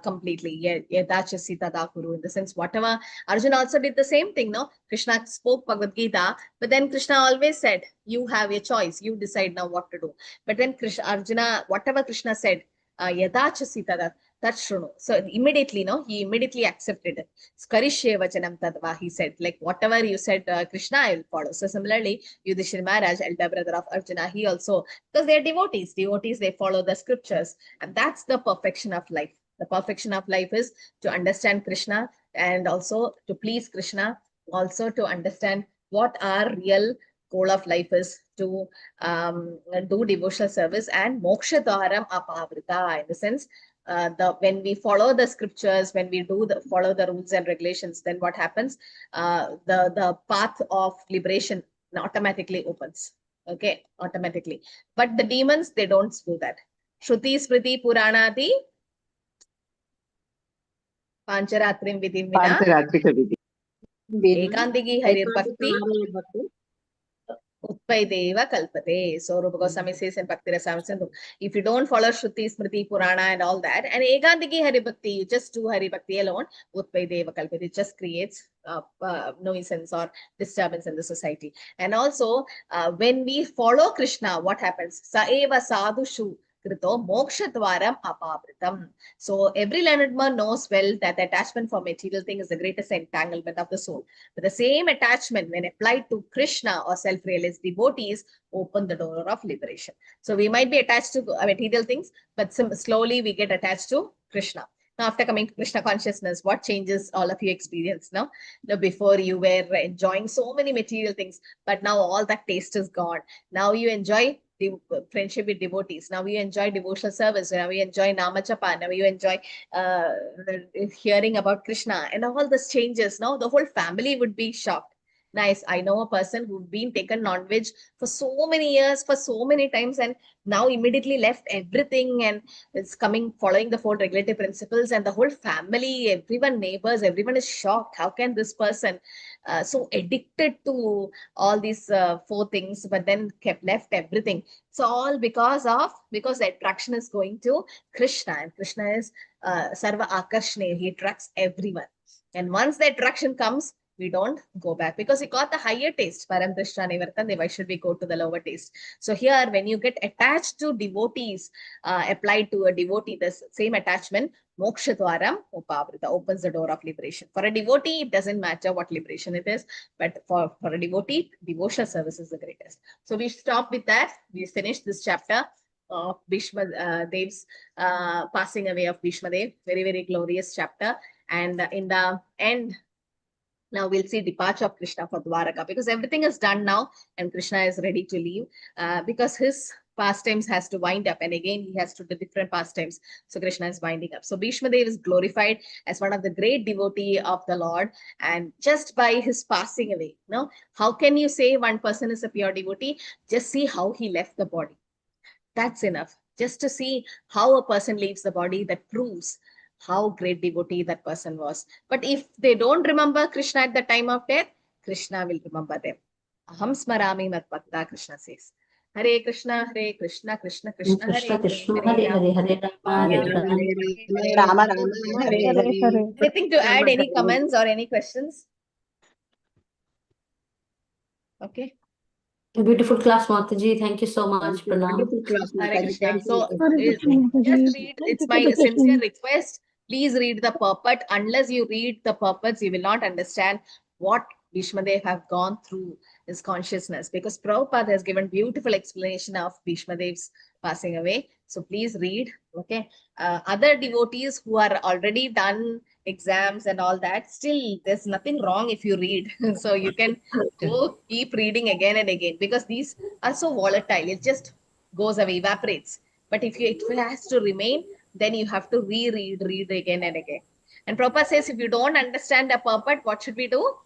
completely. Yadachasi tadakuru, in the sense whatever. Arjuna also did the same thing, no? Krishna spoke Bhagavad Gita, but then Krishna always said, you have a choice, you decide now what to do. But then Arjuna, whatever Krishna said, Yadachasi tadak, that's true. So immediately, no, he immediately accepted it. Karishye vachanam tadva, he said, like whatever you said, Krishna, I will follow. So similarly, Yudhishthira Maharaj, elder brother of Arjuna, he also, because they are devotees, they follow the scriptures, and that's the perfection of life. The perfection of life is to understand Krishna and also to please Krishna, also to understand what our real goal of life is, to do devotional service and moksha dwaram apavrita, in the sense when we follow the scriptures, when we follow the rules and regulations, then what happens? The path of liberation automatically opens. Okay, automatically. But the demons, they don't do that. Shruti Smriti Puranadi Pancharatrim Vidhim Vina Ekandigi Harir Bhakti Utpaideva Kalpate. So Rupa Goswami says in Bhakti Rasamrita, if you don't follow Shruti, Smriti, Purana and all that, and Ekandigi Hari Bhakti, you just do Hari Bhakti alone, Utpaideva Kalpate, it just creates nuisance or disturbance in the society. And also, when we follow Krishna, what happens? Saeva sadhushu krito moksha dwaram apabritam. So every learned man knows well that the attachment for material thing is the greatest entanglement of the soul. But the same attachment, when applied to Krishna or self-realized devotees, open the door of liberation. So we might be attached to material things, but slowly we get attached to Krishna. Now, after coming to Krishna consciousness, what changes all of you experience now? Before you were enjoying so many material things, but now all that taste is gone. Now you enjoy the friendship with devotees. Now you enjoy devotional service. Now you enjoy Namachapa. Now you enjoy hearing about Krishna, and all this changes. Now the whole family would be shocked. Nice. I know a person who's been taken non-veg for so many years, for so many times, and now immediately left everything and is following the 4 regulative principles, and the whole family, everyone, neighbors, everyone is shocked. How can this person so addicted to all these 4 things, but then left everything? It's all because the attraction is going to Krishna, and Krishna is Sarva Akarshne. He attracts everyone. And once the attraction comes, we don't go back, because we got the higher taste. Param Drishta Nivartane, why should we go to the lower taste? So here, when you get attached to devotees, applied to a devotee, the same attachment, moksha dwaram upavrita, opens the door of liberation. For a devotee, it doesn't matter what liberation it is, but for a devotee, devotional service is the greatest. So we stop with that. We finished this chapter of Bhishma Dev's passing away of Bhishma Dev. Very, very glorious chapter. And in the end, Now we'll see departure of Krishna for Dwaraka, because everything is done now and Krishna is ready to leave because his pastimes has to wind up, and again he has to do different pastimes. So Krishna is winding up. So Bhishma Dev is glorified as one of the great devotee of the Lord, and just by his passing away, how can you say one person is a pure devotee? Just see how he left the body. That's enough. Just to see how a person leaves the body, that proves how great devotee that person was. But if they don't remember Krishna at the time of death, Krishna will remember them. Aham smarami mat bhakta, Krishna says. Hare Krishna, Krishna Krishna, Krishna Hare Krishna, Hare Hare, Hare Rama, Rama Hare. Anything to add? Any comments or any questions? Okay. A beautiful class, Mataji. Thank you so much, Pranam. Wonderful class, Hare Mataji. Krishna. Thank So you. just read. It's my sincere request. Please read the purport. Unless you read the purports, you will not understand what Bhishma Dev have gone through his consciousness, because Prabhupada has given beautiful explanation of Bhishma Dev's passing away. So please read. Okay. Other devotees who are already done exams and all that, still there's nothing wrong if you read. So you can go keep reading again and again, because these are so volatile. It just goes away, evaporates. But if it has to remain, then you have to read again and again. And Prabhupada says, if you don't understand the purport, what should we do?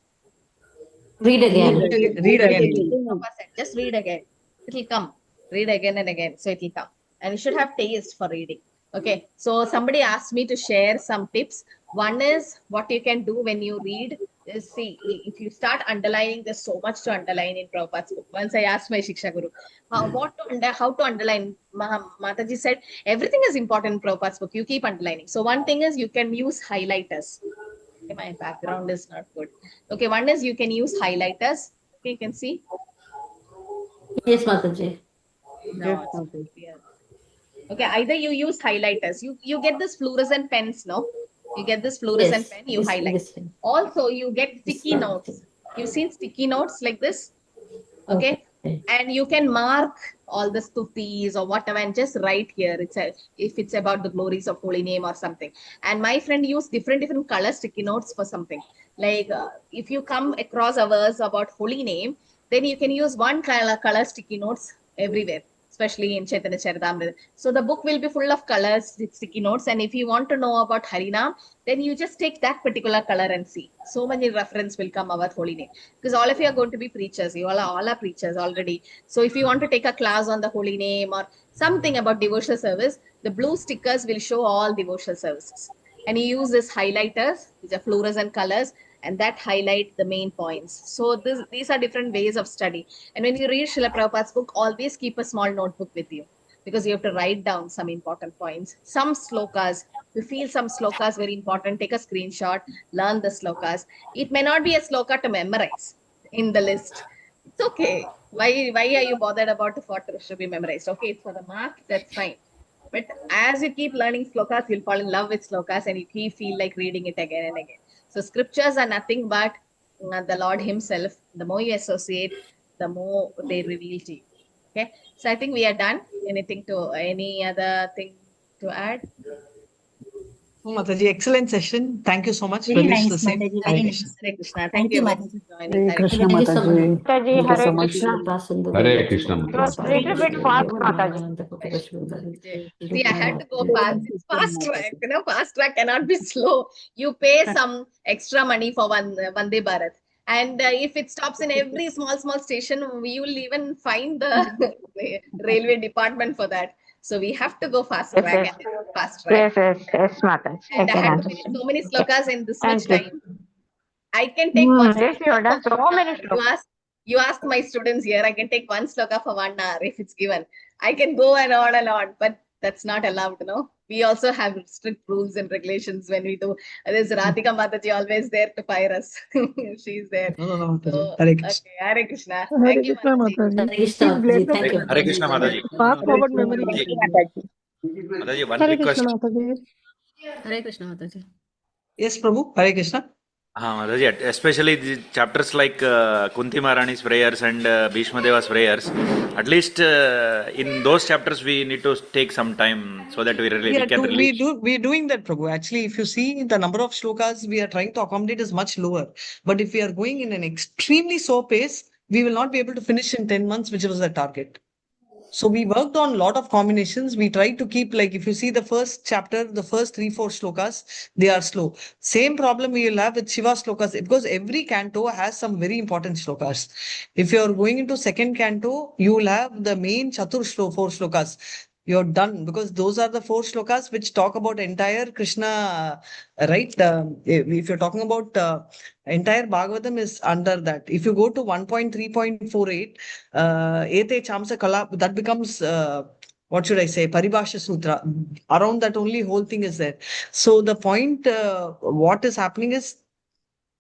Read again. Read again. Prabhupada said, just read again. It will come. Read again and again. So it will come. And you should have taste for reading. Okay. So somebody asked me to share some tips. One is what you can do when you read is, see, if you start underlining, there's so much to underline in Prabhupada's book. Once I asked my Shiksha Guru, how to underline. Mataji said, everything is important in Prabhupada's book. You keep underlining. So one thing is you can use highlighters. Okay, my background is not good. Okay, one is you can use highlighters. Okay, you can see. Yes, Mataji. No, it's not clear. Okay, either you use highlighters. You get this fluorescent pens, no? You get this fluorescent pen, you highlight. Also, you get sticky notes. You've seen sticky notes like this? Okay. And you can mark all the stutis or whatever and just write here. If it's about the glories of holy name or something. And my friend used different color sticky notes for something. Like if you come across a verse about holy name, then you can use one color sticky notes everywhere, especially in Chaitanya Charitamrita. So the book will be full of colors, sticky notes. And if you want to know about Harinam, then you just take that particular color and see. So many reference will come about holy name. Because all of you are going to be preachers. You all are preachers already. So if you want to take a class on the holy name or something about devotional service, the blue stickers will show all devotional services. And you use this highlighters, which are fluorescent colors, and that highlight the main points. So these are different ways of study. And when you read Srila Prabhupada's book, always keep a small notebook with you, because you have to write down some important points. Some slokas, you feel some slokas very important, take a screenshot, learn the slokas. It may not be a sloka to memorize in the list. It's okay. Why are you bothered about what should be memorized? Okay, it's for the mark, that's fine. But as you keep learning slokas, you'll fall in love with slokas and you feel like reading it again and again. So scriptures are nothing but the Lord himself. The more you associate, the more they reveal to you. Okay. So I think we are done. Any other thing to add? Mataji, excellent session. Thank you so much. Very Relish nice, the same. Mataji. Hare Very Krishna. nice. Hare Krishna. Thank you, Mataji. for joining. Hare Krishna, Thank you so much. Mataji. Thank you Hare so much. Krishna. Hare Krishna, It was Mataji. little bit fast, Mataji. See, I had to go fast. It's fast track. Fast track cannot be slow. You pay some extra money for Vande Bharat. And if it stops in every small station, we will even find the railway department for that. So we have to go fast track. Yes. And fast track. Yes, Mataji. And I had to finish so many slokas in this much time. I can take one. Yes, you have done so many slokas. You ask my students here, I can take one sloka for 1 hour if it's given. I can go and on, but that's not allowed, We also have strict rules and regulations when we do. There's Radhika Mataji always there to fire us. She's there. No, Mataji. So, Hare Krishna. okay, Hare Krishna. Hare Thank you, Krishna, Mataji. Mataji. Hare Krishna, Please bless us Thank you. Hare Krishna, Mataji. fast forward memory. Mataji, one Hare request. Krishna, Mataji. Hare Krishna, Mataji. Yes, Prabhu. Hare Krishna. Mataji, especially the chapters like Kunti Maharani's prayers and Bhishma Deva's prayers, at least in those chapters we need to take some time so that we can release. We're doing that, Prabhu. Actually, if you see the number of shlokas we are trying to accommodate is much lower. But if we are going in an extremely slow pace, we will not be able to finish in 10 months, which was the target. So we worked on a lot of combinations. We tried to keep, like, if you see the first chapter, the first 3-4 shlokas, they are slow. Same problem we will have with Shiva shlokas, because every canto has some very important shlokas. If you are going into second canto, you will have the main Chatur 4 shlokas. You're done, because those are the 4 shlokas which talk about entire Krishna, right? If you're talking about entire Bhagavatam is under that. If you go to 1.3.48, Ete Chamsa Kala, that becomes what should I say, Paribhasha Sutra. Around that only whole thing is there. So the point, what is happening is,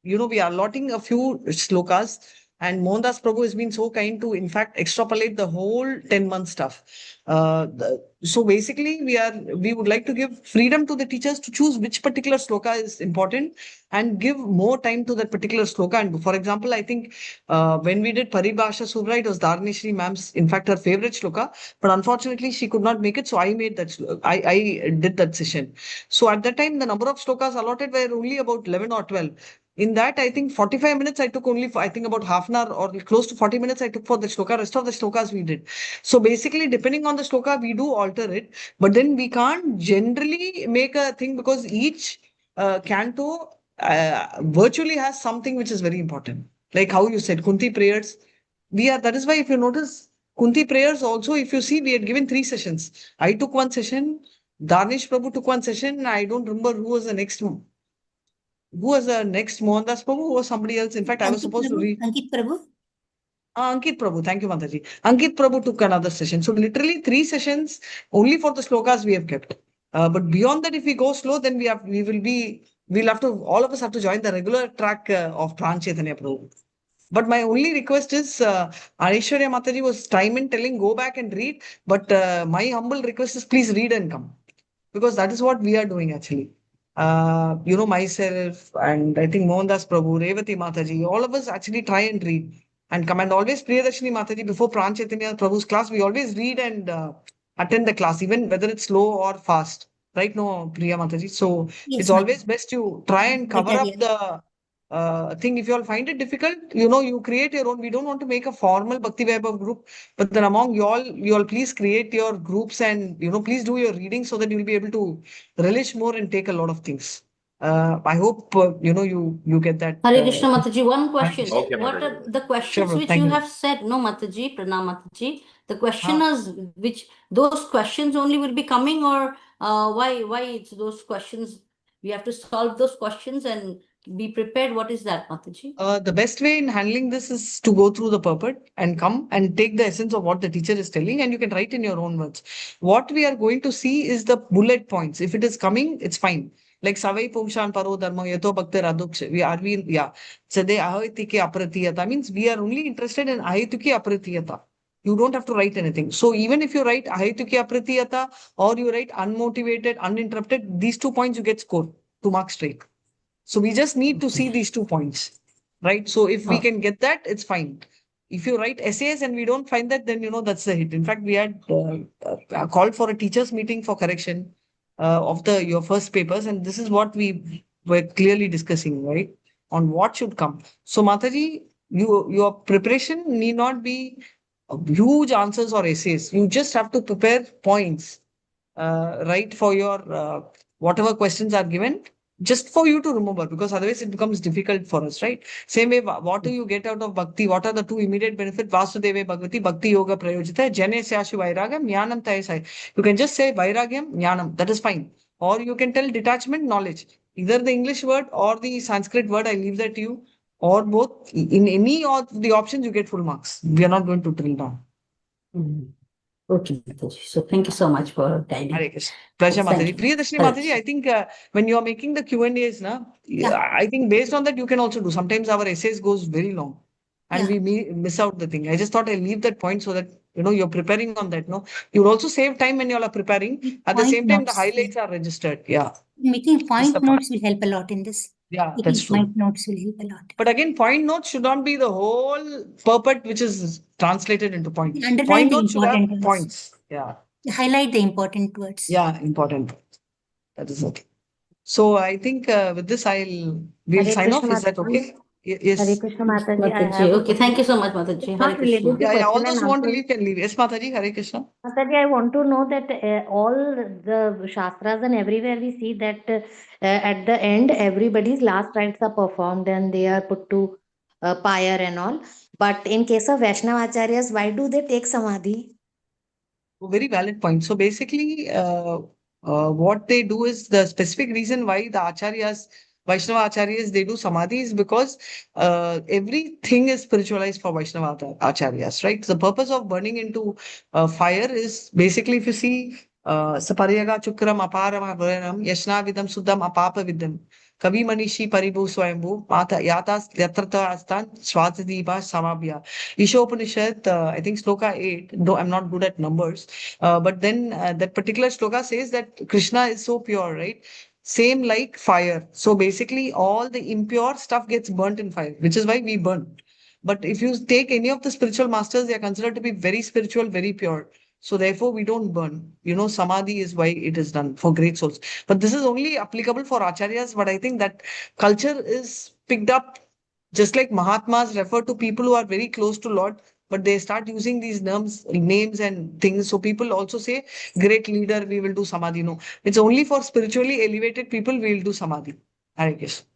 we are allotting a few slokas, and Mohandas Prabhu has been so kind to, in fact, extrapolate the whole 10-month stuff. So basically, we would like to give freedom to the teachers to choose which particular sloka is important and give more time to that particular sloka. And for example, I think when we did Paribhasha Sutra, it was Dharnishri ma'am's, in fact, her favorite sloka, but unfortunately she could not make it. So I made that, I did that session. So at that time, the number of slokas allotted were only about 11 or 12. In that, I think 45 minutes I took only, I think about half an hour or close to 40 minutes I took for the shloka. Rest of the shlokas we did. So basically, depending on the shloka, we do alter it. But then we can't generally make a thing, because each canto virtually has something which is very important. Like how you said, Kunti prayers. That is why if you notice, Kunti prayers also, if you see, we had given 3 sessions. I took 1 session, Dharnesh Prabhu took 1 session. I don't remember who was the next one. Who was the next Mohandas Prabhu or somebody else? In fact, I was supposed to read. Ankit Prabhu. Ankit Prabhu. Thank you, Mataji. Ankit Prabhu took another session. So literally 3 sessions only for the slokas we have kept. But beyond that, if we go slow, then we'll have to, all of us have to join the regular track of Pran Chaitanya Prabhu. But my only request is, Aishwarya Mataji was time and telling, go back and read. But my humble request is, please read and come. Because that is what we are doing actually. Myself and I think Mohandas Prabhu, Revati Mataji, all of us actually try and read and come. And always Priyadarshini Mataji, before Pran Chaitanya Prabhu's class, we always read and attend the class, even whether it's slow or fast. Right? No, Priya Mataji. So Yes, it's always best to try and cover better, up the thing. If you all find it difficult, you create your own. We don't want to make a formal Bhakti Vaibhav group, but then among you all please create your groups and, please do your reading so that you'll be able to relish more and take a lot of things. I hope, you get that. Hare Krishna Mataji, one question. Okay, What are Mataji. the questions Sure, which thank you you. have said? No, Mataji, Pranam Mataji. The question is which those questions only will be coming, or why it's those questions? We have to solve those questions and be prepared. What is that, Mataji? The best way in handling this is to go through the purport and come and take the essence of what the teacher is telling, and you can write in your own words. What we are going to see is the bullet points. If it is coming, it's fine. Like Savai Pumshan Paro Dharma Yato Bhakti Raduksh. Sade Ahitiki Apratiyata means we are only interested in Ahituki Apratiyata. You don't have to write anything. So even if you write Ahituki Apratiyata or you write unmotivated, uninterrupted, these 2 points you get score 2 marks straight. So we just need to see these 2 points, right? So if we can get that, it's fine. If you write essays and we don't find that, then that's the hit. In fact, we had called for a teachers meeting for correction of your first papers, and this is what we were clearly discussing, right? On what should come. So Mataji, your preparation need not be huge answers or essays. You just have to prepare points, right, for your whatever questions are given, just for you to remember, because otherwise it becomes difficult for us, right? Same way, what do you get out of bhakti? What are the 2 immediate benefits? Vasudeve Bhagavati, Bhakti Yoga Prayojita, Jane Syashi Vairagam, Jnanam Tayasai. You can just say Vairagyam, Jnanam, that is fine. Or you can tell detachment, knowledge. Either the English word or the Sanskrit word, I leave that to you, or both. In any of the options, you get full marks. We are not going to drill down. Okay, Mataji. So thank you so much for guiding. Hare Krishna. Pleasure, Thank Mataji. you. Priyadarshini Hare Mataji, Krishna. I think when you are making the Q&As, I think based on that, you can also do. Sometimes our essays goes very long and we miss out the thing. I just thought I'll leave that point so that, you're preparing on that. You'll also save time when you all are preparing. At the same time, the highlights are registered. Yeah. Making Just point notes will help a lot in this. Yeah, Taking that's true. point notes will help a lot. But again, point notes should not be the whole purport which is translated into points. Underline Point the notes should have important words. points. Yeah. Highlight the important words. Yeah, important. That is okay. So I think with this we'll Hare sign off. Krishna Is that Mataji. okay? Yes. Hare Krishna Mataji. I Mataji. have a Okay, thank question. you so much, Mataji. It's Hare not related Krishna. to Yeah, all question those and who want to answer. leave can leave. Yes, Mataji, Hare Krishna. Mataji, I want to know that all the Shastras and everywhere we see that at the end, everybody's last rites are performed and they are put to pyre and all. But in case of Vaishnavacharyas, why do they take Samadhi? Very valid point. So basically, what they do is the specific reason why the Acharyas, Vaishnava Acharyas, they do Samadhi is because everything is spiritualized for Vaishnava Acharyas, right? The purpose of burning into fire is basically, if you see, Saparyaga Chukram Aparam Avaranam Yashna Vidam Suddham Apapa Vidam Kavi Manishi Paribu Swayambhu Mata Yatas Yatrata Astan Swatadiba Samabhya. Ishopanishad, I think Sloka 8, though I'm not good at numbers, but then that particular Sloka says that Krishna is so pure, right? Same like fire. So basically, all the impure stuff gets burnt in fire, which is why we burn. But if you take any of the spiritual masters, they are considered to be very spiritual, very pure. So therefore, we don't burn. Samadhi is why it is done for great souls. But this is only applicable for acharyas. But I think that culture is picked up, just like Mahatmas refer to people who are very close to Lord, but they start using these names and things. So people also say, great leader, we will do Samadhi. No, it's only for spiritually elevated people we will do Samadhi. Hare Krishna.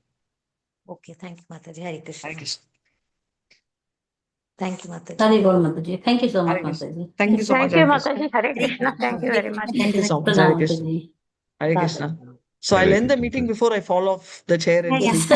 Okay, thank you, Mataji. Hare Krishna. Hare Krishna. Thank you, Mataji. Hare Bol, Mataji. Thank you so much, Hare Krishna. Mataji. Thank you so much. Thank you, Hare Krishna. Mataji. Hare Krishna. Thank you very much. Thank you so much. Pranam, Hare Krishna. Mataji. Hare Krishna. So I'll Hare end the Krishna. meeting before I fall off the chair and Yeah. sleep.